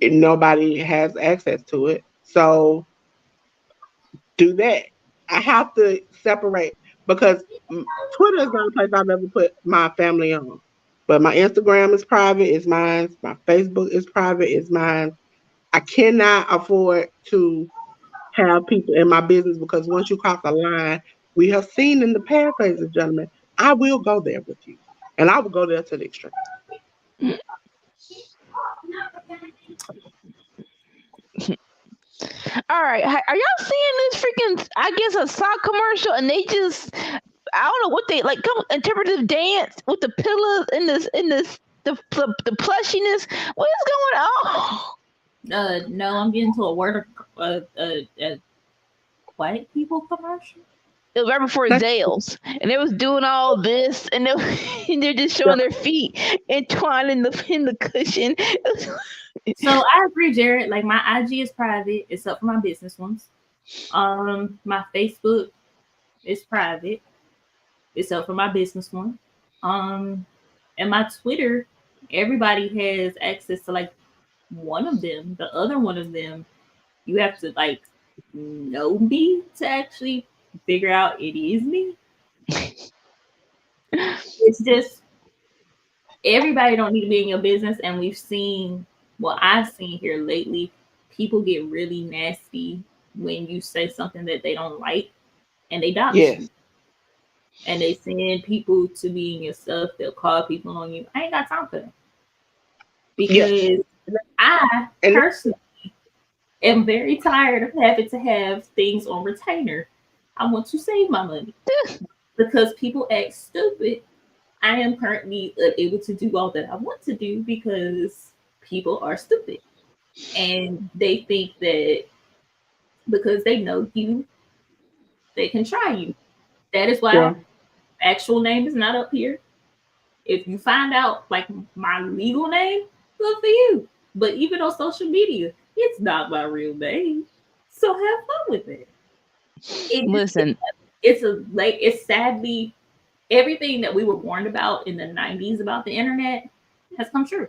and nobody has access to it. So do that. I have to separate because Twitter is not a place I've ever put my family on. But my Instagram is private, it's mine. My Facebook is private, it's mine. I cannot afford to have people in my business because once you cross a line, we have seen in the past, ladies and gentlemen, I will go there with you. And I will go there to the extreme. All right, are y'all seeing this freaking? I guess a sock commercial, and they just I don't know what they like. Come interpretive dance with the pillows in this the plushiness. What is going on? No, I'm getting to a word. white people commercial. It was right before Zales, and they was doing all this, and they're just showing their feet entwined in the cushion. So I agree, Jared. Like my IG is private, except for my business ones. My Facebook is private, except for my business one. And my Twitter, everybody has access to like one of them. The other one of them, you have to like know me to actually figure out it is me. It's just everybody don't need to be in your business, and we've seen what I've seen here lately. People get really nasty when you say something that they don't like, and they dox you. And they send people to be in your stuff. They'll call people on you. I ain't got time for that because I personally am very tired of having to have things on retainer. I want to save my money because people act stupid. I am currently unable to do all that I want to do because people are stupid. And they think that because they know you, they can try you. That is why actual name is not up here. If you find out like my legal name, good for you. But even on social media, it's not my real name. So have fun with it. Listen, it's sadly everything that we were warned about in the 90s about the internet has come true.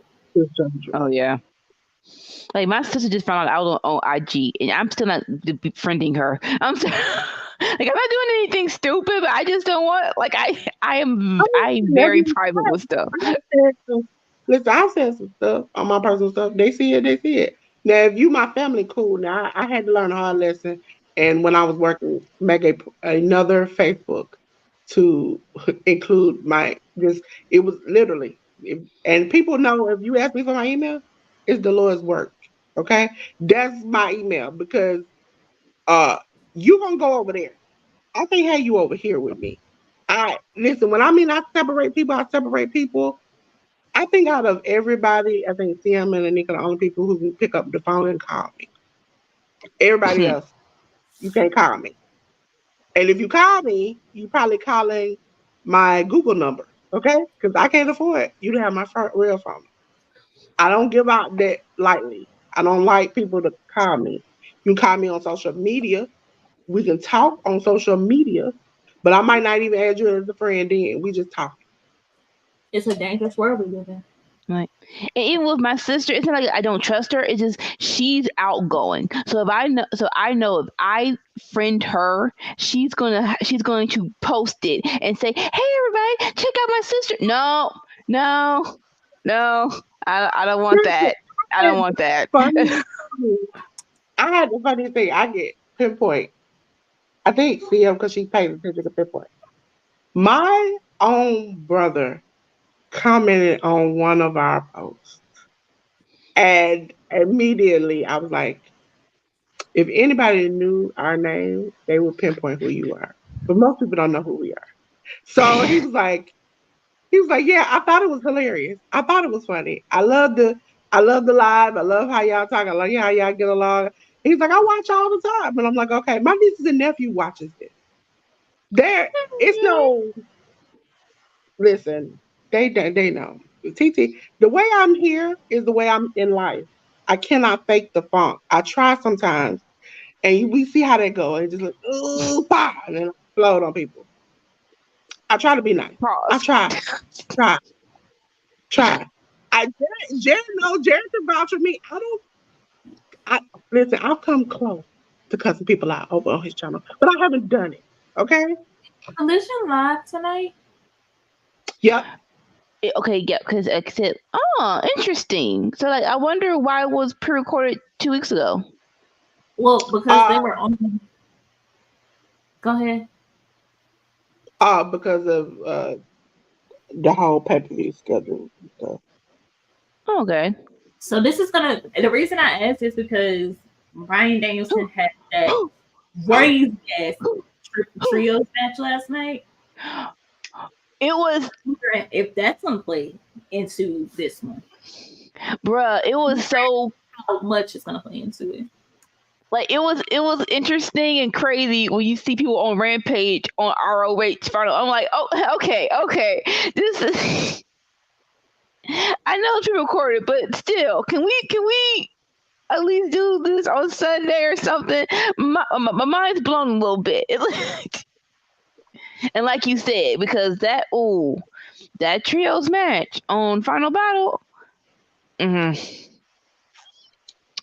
Oh yeah. Like my sister just found out I was on IG, and I'm still not befriending her. I'm like I'm not doing anything stupid, but I just don't want. Like I'm very private with stuff. Listen, I said some stuff on my personal stuff. They see it, they see it. Now, if you my family, cool. Now, I had to learn a hard lesson, and when I was working, make another Facebook to include my just. It was literally, and people know if you ask me for my email, it's the Lord's work. Okay, that's my email because you gonna go over there. I can't have you over here with me. I listen when I separate people. I separate people. I think out of everybody, I think CM and Anika are the only people who can pick up the phone and call me. Everybody else, you can't call me. And if you call me, you probably calling my Google number, okay? Because I can't afford you to have my real phone. I don't give out that lightly. I don't like people to call me. You call me on social media. We can talk on social media, but I might not even add you as a friend then. We just talk. It's a dangerous world we live in. Right. And even with my sister, it's not like I don't trust her. It's just she's outgoing. So I know if I friend her, she's going to post it and say, "Hey, everybody, check out my sister." No. I don't want that. I don't want that. I had the funny thing. I get pinpoint. I think CM because she pays attention to pinpoint. My own brother commented on one of our posts. And immediately I was like, if anybody knew our name, they would pinpoint who you are. But most people don't know who we are. So he was like, yeah, I thought it was hilarious. I thought it was funny. I love the live. I love how y'all talk. I love how y'all get along. He's like, I watch all the time. And I'm like, okay, my nieces and nephew watches this. It's no listen, they know. TT, the way I'm here is the way I'm in life. I cannot fake the funk. I try sometimes, and we see how that go. It just like, ooh, bah, and then explode on people. I try to be nice. I try. Jared can vouch for me. Listen, I've come close to cussing people out over on his channel, but I haven't done it. Okay? Collision live tonight? Yep. Okay, yeah, because I said, oh, interesting. So, like, I wonder why it was pre-recorded 2 weeks ago. Well, because they were on. Go ahead. Because of the whole pay-per-view schedule and stuff. Okay. So this is the reason I asked is because Bryan Danielson had that crazy ass trio match last night. It was if that's gonna play into this one, bruh. It was so how much it's gonna play into it. Like it was interesting and crazy when you see people on Rampage on ROH final. I'm like, oh, okay, this is. I know it's pre-recorded, but still, can we at least do this on Sunday or something? My mind's blown a little bit. And like you said, because that trios match on Final Battle. Mm-hmm.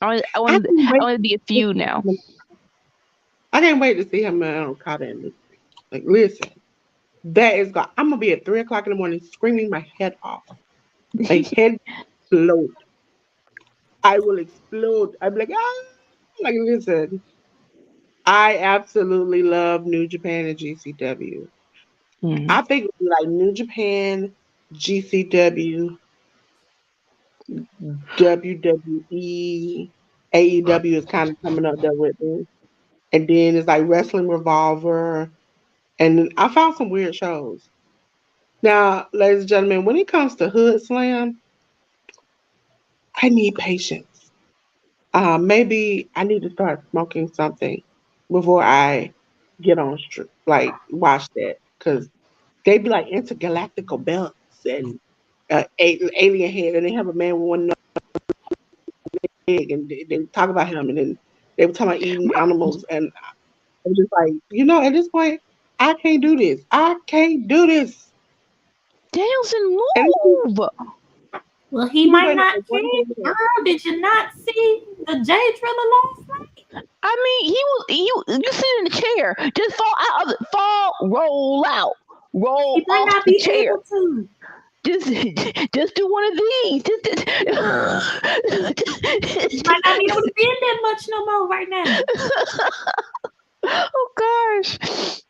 I want to be a feud now. I can't wait to see him on Okada in this. Like, listen, that is God. I'm gonna be at 3:00 in the morning screaming my head off. My head explode. I will explode. I'm like, ah, like listen. I absolutely love New Japan and GCW. Mm-hmm. I think it would be like New Japan, GCW, WWE, AEW is kind of coming up there with me. And then it's like Wrestling Revolver. And I found some weird shows. Now, ladies and gentlemen, when it comes to Hood Slam, I need patience. Maybe I need to start smoking something before I get on like watch that, because they be like intergalactical belts and alien head, and they have a man with one leg, and they talk about him, and then they were talking about eating animals, and I'm just like, at this point, I can't do this. I can't do this. Danielson, And move. Well, he you might went not on one care. hand. Girl, did you not see the J Driller last night? I mean, you sit in the chair, just roll out, roll He might off not the be chair. able to. Just do one of these. He might not be able to bend that much no more right now. Oh gosh.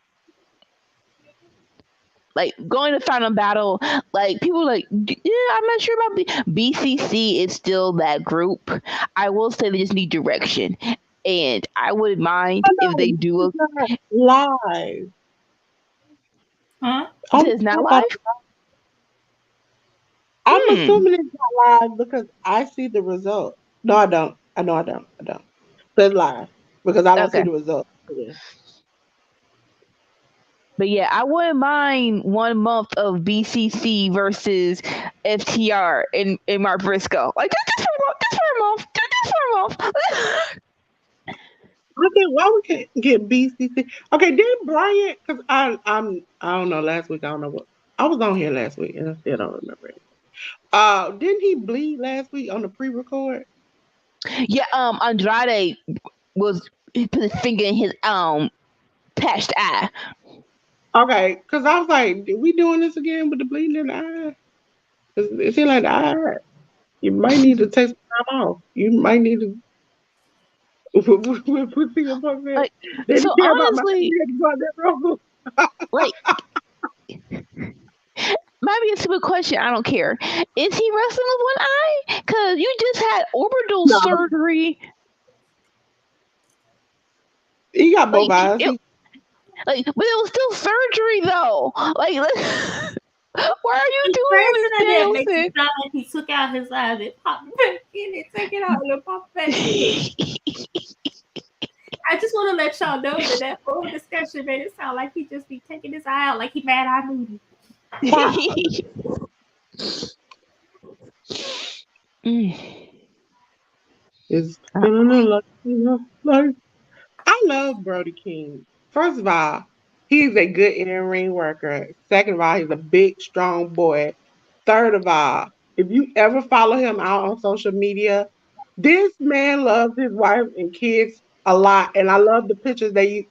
Like going to Final Battle, like people like, yeah, I'm not sure about BCC is still that group. I will say they just need direction, and I wouldn't mind if they do a Live. Huh? It's not live. I'm assuming it's not live because I see the result. No, I don't. I know I don't. I don't. But it's live because I don't see Okay. the result. But yeah, I wouldn't mind 1 month of BCC versus FTR in Mark Briscoe. Like just for a month. I think why we can't get BCC. Okay, didn't Bryant? Because I don't know. Last week I don't know what I was on here last week and I still don't remember it. Didn't he bleed last week on the pre-record? Yeah, Andrade he put his finger in his patched eye. Okay, because I was like, did we doing this again with the bleeding in the eye? It seems like the eye hurt. You might need to take some time off. You might need to put things up on there. Like, They so didn't care honestly, about that. like, might be a stupid question. I don't care. Is he wrestling with one eye? Because you just had orbital surgery. He got both eyes. But it was still surgery though. Like, why are you doing this, That makes it sound like he took out his eyes and popped back in and take it out and pop back in. I just want to let y'all know that whole discussion made it sound like he just be taking his eye out like he Mad Eye Moody. It's like I love Brody King. First of all, he's a good in-ring worker. Second of all, he's a big, strong boy. Third of all, if you ever follow him out on social media, this man loves his wife and kids a lot. And I love the pictures that you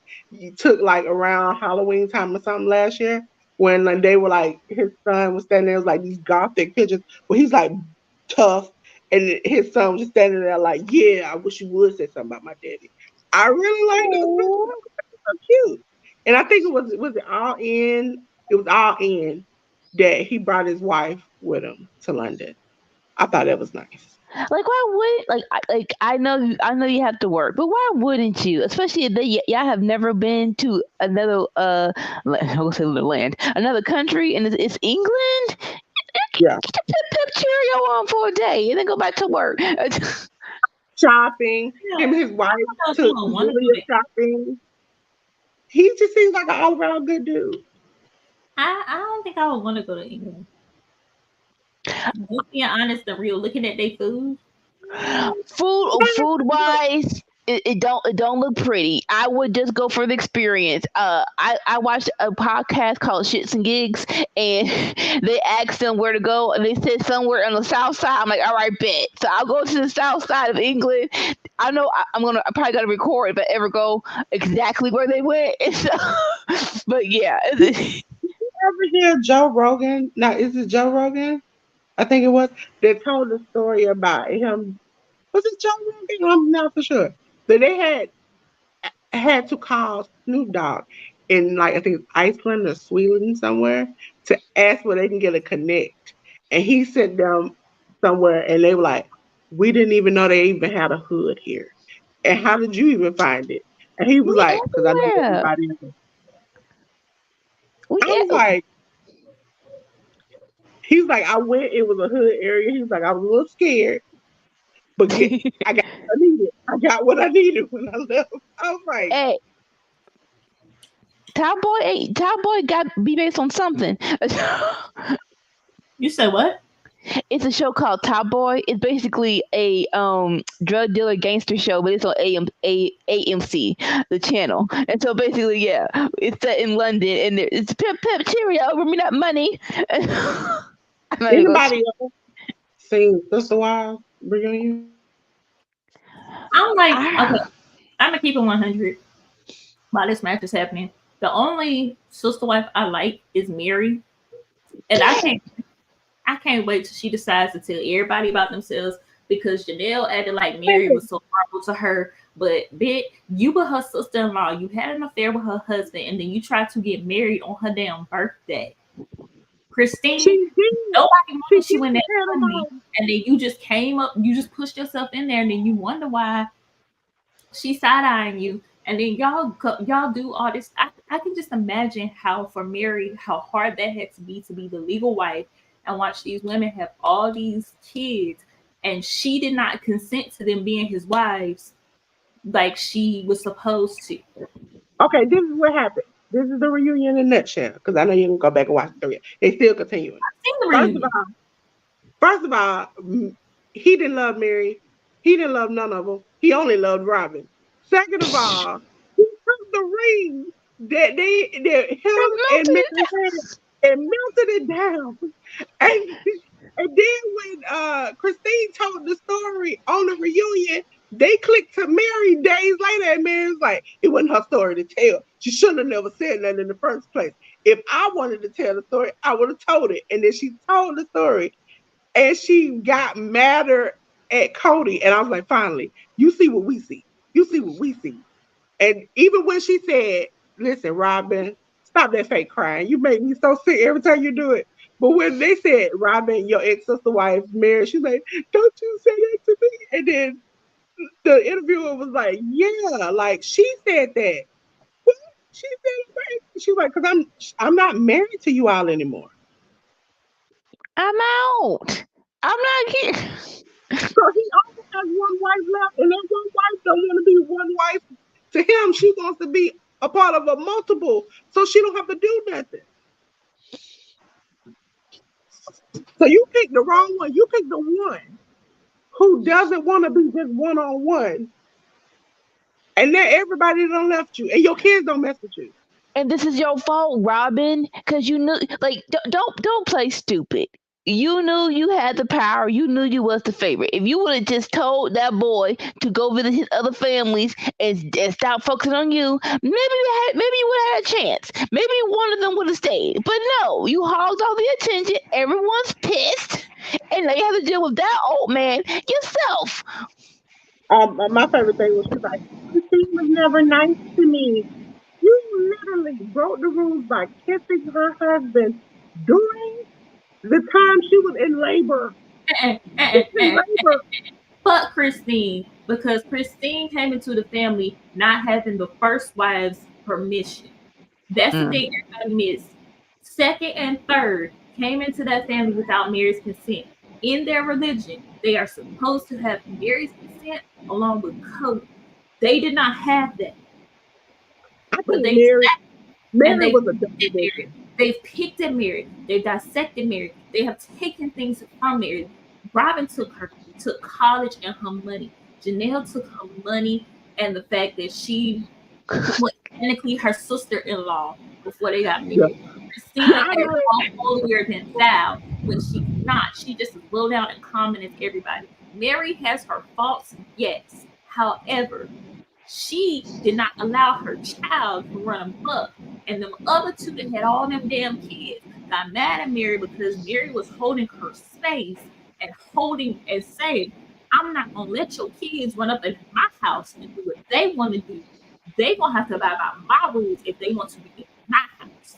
took like around Halloween time or something last year when like, they were like, his son was standing there, it was like these gothic pictures where he's like tough. And his son was just standing there like, yeah, I wish you would say something about my daddy. I really like those pictures. So cute. And I think it was it all in. It was all in that he brought his wife with him to London. I thought that was nice. Like, why would I know you have to work, but why wouldn't you? Especially if y'all have never been to another another country, and it's England. Yeah. Get your pip cheerio on for a day, and then go back to work. shopping. Yeah. Him and his wife I don't know if took you would want to Julia do it. shopping. He just seems like an all around good dude. I don't think I would want to go to England. Just being honest and real, looking at their food. Food wise, it don't look pretty. I would just go for the experience. I watched a podcast called Shits and Gigs, and they asked them where to go, and they said somewhere on the south side. I'm like, all right, bet. So I'll go to the south side of England. I know I'm probably gonna record if I ever go exactly where they went. And so, but yeah. Ever hear Joe Rogan? Now, is it Joe Rogan? I think it was. They told the story about him. Was it Joe Rogan? I'm not for sure. But they had to call Snoop Dogg in, like, I think Iceland or Sweden somewhere to ask where they can get a connect. And he sent them somewhere, and they were like, "We didn't even know they even had a hood here. And how did you even find it?" And he was We like, "Because I know everywhere. everybody else." We I was like, he was like, "I went. It was a hood area." He was like, "I was a little scared, but I got what I needed. I got what I needed when I left." I was like, Hey, Top Boy got be based on something. You said what? It's a show called Top Boy. It's basically a drug dealer gangster show, but it's on AMC, the channel. And so basically, yeah, it's set in London, and it's pimp cheerio, give me that money. I'm not even gonna. anybody else seen Sister Wives reunion? I'm like, okay, I, I'm gonna keep it 100 while this match is happening. The only sister wife I like is Mary, and I can't wait till she decides to tell everybody about themselves because Janelle acted like Mary was so horrible to her. But bitch, you were her sister-in-law. You had an affair with her husband, and then you tried to get married on her damn birthday. Christine, She did. nobody wanted She you in that had them family, all. and then you just came up, you just pushed yourself in there, and then you wonder why she's side-eyeing you. And then y'all do all this. I can just imagine how for Mary, how hard that had to be the legal wife and watch these women have all these kids, and she did not consent to them being his wives like she was supposed to. Okay, this is what happened. This is the reunion in a nutshell, because I know you can go back and watch the three. They still continuing. I've seen the First of reunion. all, first of all, he didn't love Mary. He didn't love none of them. He only loved Robin. Second of all, he took the ring that him and melted Mary had and melted it down. And then when Christine told the story on the reunion, they clicked to Mary days later, and Mary's like, it wasn't her story to tell. She shouldn't have never said that in the first place. If I wanted to tell the story, I would have told it. And then she told the story, and she got madder at Cody. And I was like, finally, you see what we see. You see what we see. And even when she said, listen, Robin, stop that fake crying. You make me so sick every time you do it. But when they said, Robin, your ex-sister wife, Mary, she's like, don't you say that to me. And then the interviewer was like, yeah, like she said that. What? She said, right? She was like, because I'm not married to you all anymore. I'm out. I'm not here. So he only has one wife left, and that one wife don't want to be one wife to him. She wants to be a part of a multiple, so she don't have to do nothing. So you pick the wrong one. You pick the one who doesn't want to be just one on one, and then everybody done left you, and your kids don't mess with you. And this is your fault, Robin, because you knew. Like, don't play stupid. You knew you had the power. You knew you was the favorite. If you would have just told that boy to go visit his other families and stop focusing on you, maybe you would have had a chance. Maybe one of them would have stayed. But no, you hogged all the attention. Everyone's pissed, and now you have to deal with that old man yourself. My favorite thing was she's like, Christine was never nice to me. You literally broke the rules by kissing her husband during the time she was in labor. She's in labor. Fuck Christine, because Christine came into the family not having the first wife's permission. That's the thing everybody missed. Second and third came into that family without Mary's consent. in their religion, they are supposed to have Mary's consent along with Cody. They did not have that, I but think they Mary they've was a picked double at Mary. They've picked at Mary. They've dissected Mary. They have taken things from Mary. Robin took college and her money. Janelle took her money and the fact that she was technically her sister-in-law before they got married. Christina is all holier than thou when she's not. She just as low down and common as everybody. Mary has her faults, yes. However, she did not allow her child to run amok. And them other two that had all them damn kids got mad at Mary because Mary was holding her space and holding and saying, I'm not gonna let your kids run up in my house and do what they want to do. They gonna have to abide by my rules if they want to be in my house.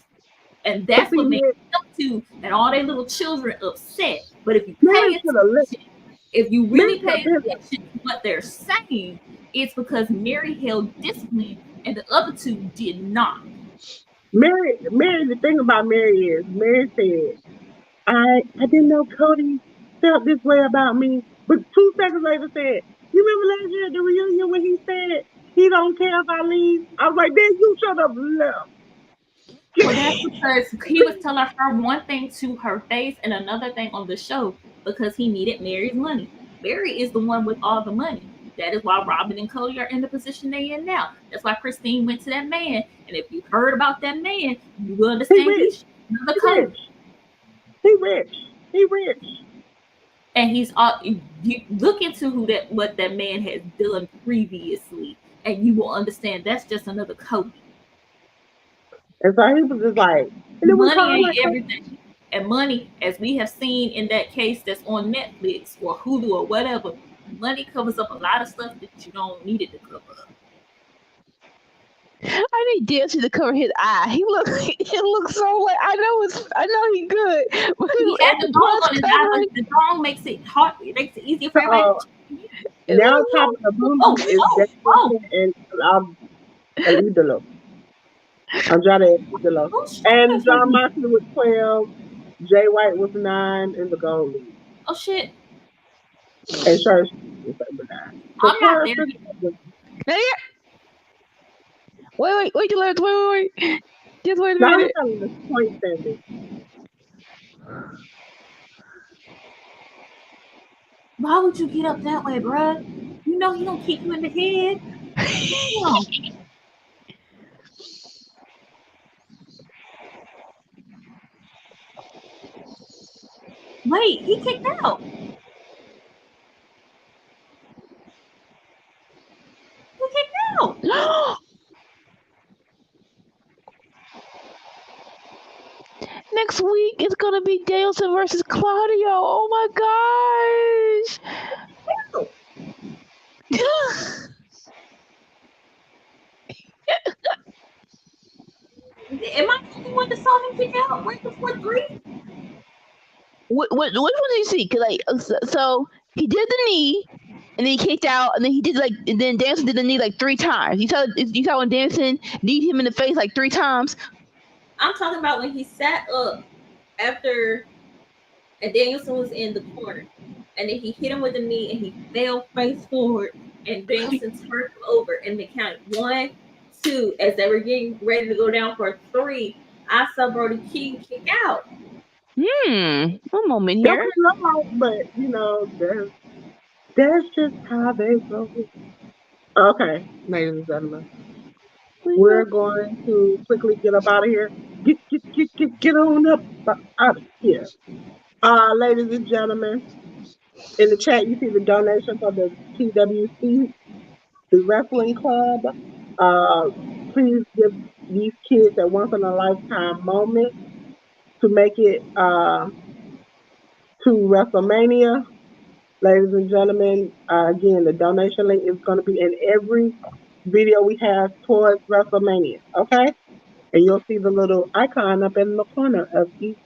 And that's what made them two and all their little children upset. But if you pay attention, if you really pay attention to what they're saying, it's because Mary held discipline and the other two did not. Mary, the thing about Mary is, Mary said, I didn't know Cody felt this way about me. But 2 seconds later said, you remember last year at the reunion when he said he don't care if I leave? I was like, then you should have left. Well, that's because he was telling her one thing to her face and another thing on the show because he needed Mary's money. Mary is the one with all the money. That is why Robin and Cody are in the position they're in now. That's why Christine went to that man. And if you heard about that man, you will understand he's another Cody. He rich. And he's you look into what that man has done previously, and you will understand that's just another Cody. And so he was just like, money ain't everything. And money, as we have seen in that case that's on Netflix or Hulu or whatever, money covers up a lot of stuff that you don't need it to cover up. I need DLC to cover his eye. He looks so like I know he's good. But he had the dog on his eye, but the dog makes it hard. It makes it easier for everybody. Now top of the boom is and El Idolo. Andrade El Idolo. And John Moxley was 12, Jay White was 9 in the gold league. Oh shit. And Church was 9. So I'm not there. Wait, just wait a minute. The point standing. Why would you get up that way, bruh? You know he don't kick you in the head. Wait, he kicked out. Next week it's gonna be Danielson versus Claudio. Oh my gosh! Am I the only one that saw him kick out right before 3? Which one did you see? Cause so he did the knee, and then he kicked out, and then he did and then Danielson did the knee 3 times. You saw when Danielson kneed him in the face 3 times. I'm talking about when he sat up after, and Danielson was in the corner, and then he hit him with the knee, and he fell face forward, and Danielson turned him over, and they counted 1, 2 as they were getting ready to go down for 3. I saw Brody King kick out. One moment here. But that's just how they go. Okay, ladies and gentlemen, we're going to quickly get up out of here. Get on up out of here. Ladies and gentlemen, in the chat you see the donation for the TWC, the wrestling club. Please give these kids a once in a lifetime moment to make it to WrestleMania. Ladies and gentlemen, again, the donation link is going to be in every video we have towards WrestleMania, okay? And you'll see the little icon up in the corner of each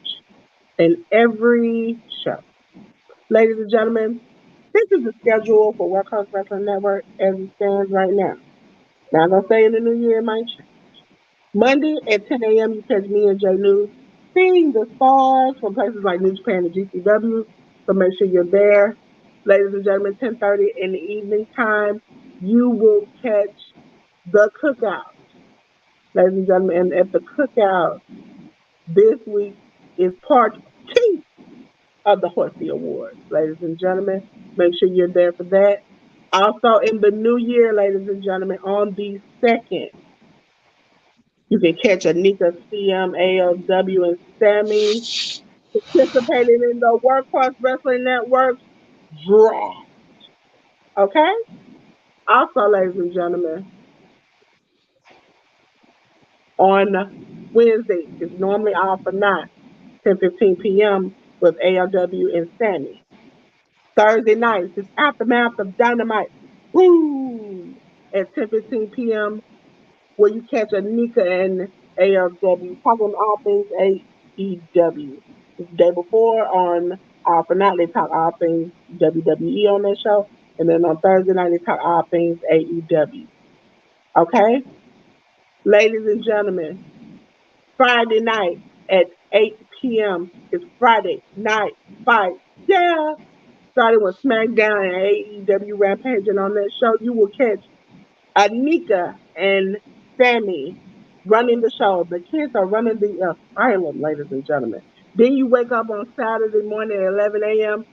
and every show. Ladies and gentlemen, this is the schedule for Workhorse Wrestling Network as it stands right now. Now, I'm going to say in the new year, it might change. Monday at 10 a.m., you catch me and Jay News seeing the stars from places like New Japan and GCW. So make sure you're there. Ladies and gentlemen, 10:30 in the evening time, you will catch the cookout. Ladies and gentlemen, and at the cookout this week is part two of the Horsey Awards. Ladies and gentlemen, make sure you're there for that. Also, in the new year, ladies and gentlemen, on the 2nd, you can catch Anika, CM, ALW, and Sammy participating in the Workforce Wrestling Network draw. Okay? Also, ladies and gentlemen, on Wednesday, it's normally off for not 10:15 p.m. with ALW and Sammy. Thursday nights, it's Aftermath of Dynamite. Woo! At 10:15 p.m. where you catch Anika and ALW talking all things AEW. The day before on for Night they talk all things WWE on that show, and then on Thursday night they talk all things AEW. Okay, ladies and gentlemen, Friday night at 8 p.m. is Friday Night Fight. Yeah, starting with SmackDown and AEW Rampage, and on that show you will catch Anika and Sammy running the show. The kids are running the asylum, ladies and gentlemen. Then you wake up on Saturday morning at 11 a.m.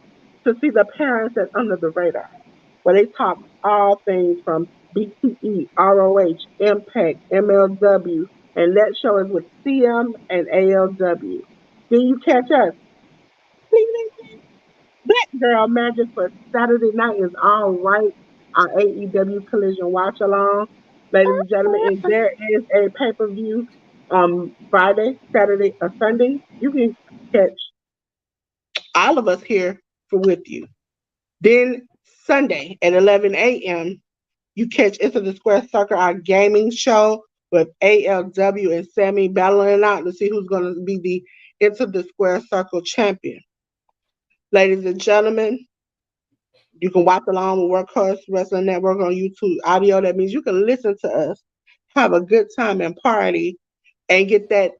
to see the parents at Under the Radar, where they talk all things from BTE, ROH, Impact, MLW, and that show is with CM and ALW. Then you catch us. Black Girl Magic for Saturday night is all right. Our AEW Collision Watch-Along. Ladies and gentlemen, if there is a pay-per-view Friday, Saturday, or Sunday, you can catch all of us here for with you. Then Sunday at 11 a.m., you catch Into the Square Circle, our gaming show with ALW and Sammy battling out to see who's going to be the Into the Square Circle champion. Ladies and gentlemen, you can watch along with Workhorse Wrestling Network on YouTube audio. That means you can listen to us, have a good time and party, and get that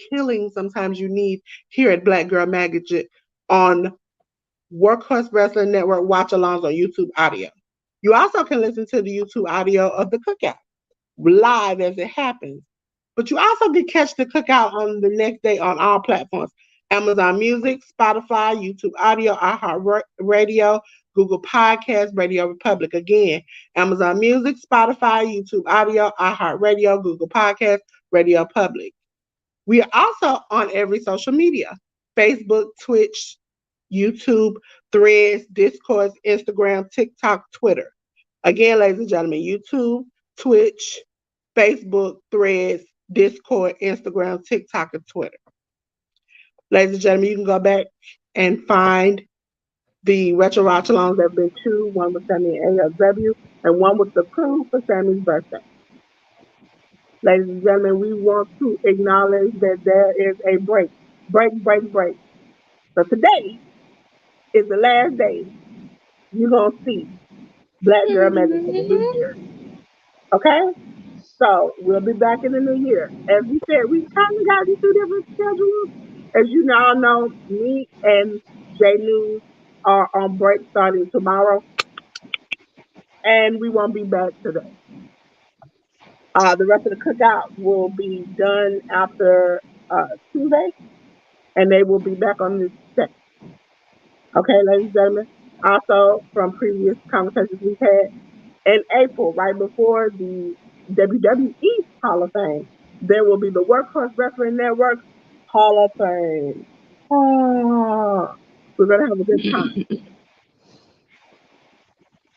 healing sometimes you need here at Black Girl Magic on Workhorse Wrestling Network watch-alongs on YouTube audio. You also can listen to the YouTube audio of the cookout live as it happens. But you also can catch the cookout on the next day on all platforms. Amazon Music, Spotify, YouTube Audio, iHeartRadio, Google Podcasts, Radio Republic. Again, Amazon Music, Spotify, YouTube Audio, iHeartRadio, Google Podcasts, Radio Public. We are also on every social media: Facebook, Twitch, YouTube, Threads, Discord, Instagram, TikTok, Twitter. Again, ladies and gentlemen, YouTube, Twitch, Facebook, Threads, Discord, Instagram, TikTok, and Twitter. Ladies and gentlemen, you can go back and find the retro watch-alongs. There have been two, one with Sammy and ALW, and one with the crew for Sammy's birthday. Ladies and gentlemen, we want to acknowledge that there is a break. So today is the last day you're going to see Black Girl Magic for the new year. Okay? So we'll be back in the new year. As we said, we kind of got these two different schedules. As you all know, me and J News are on break starting tomorrow, and we won't be back today. The rest of the cookout will be done after Tuesday, and they will be back on the 2nd. Okay, ladies and gentlemen. Also, from previous conversations we've had, in April, right before the WWE Hall of Fame, there will be the Workhorse Wrestling Network Hall of Fame. Oh, we're going to have a good time.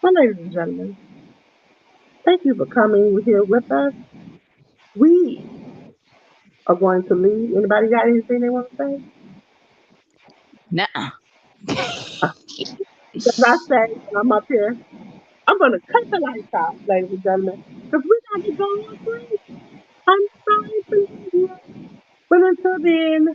Well, ladies and gentlemen, thank you for coming here with us. We are going to leave. Anybody got anything they want to say? Nuh-uh. As I say, I'm up here. I'm going to cut the lights off, ladies and gentlemen, because we got to go on break. I'm sorry to leave you. But until then,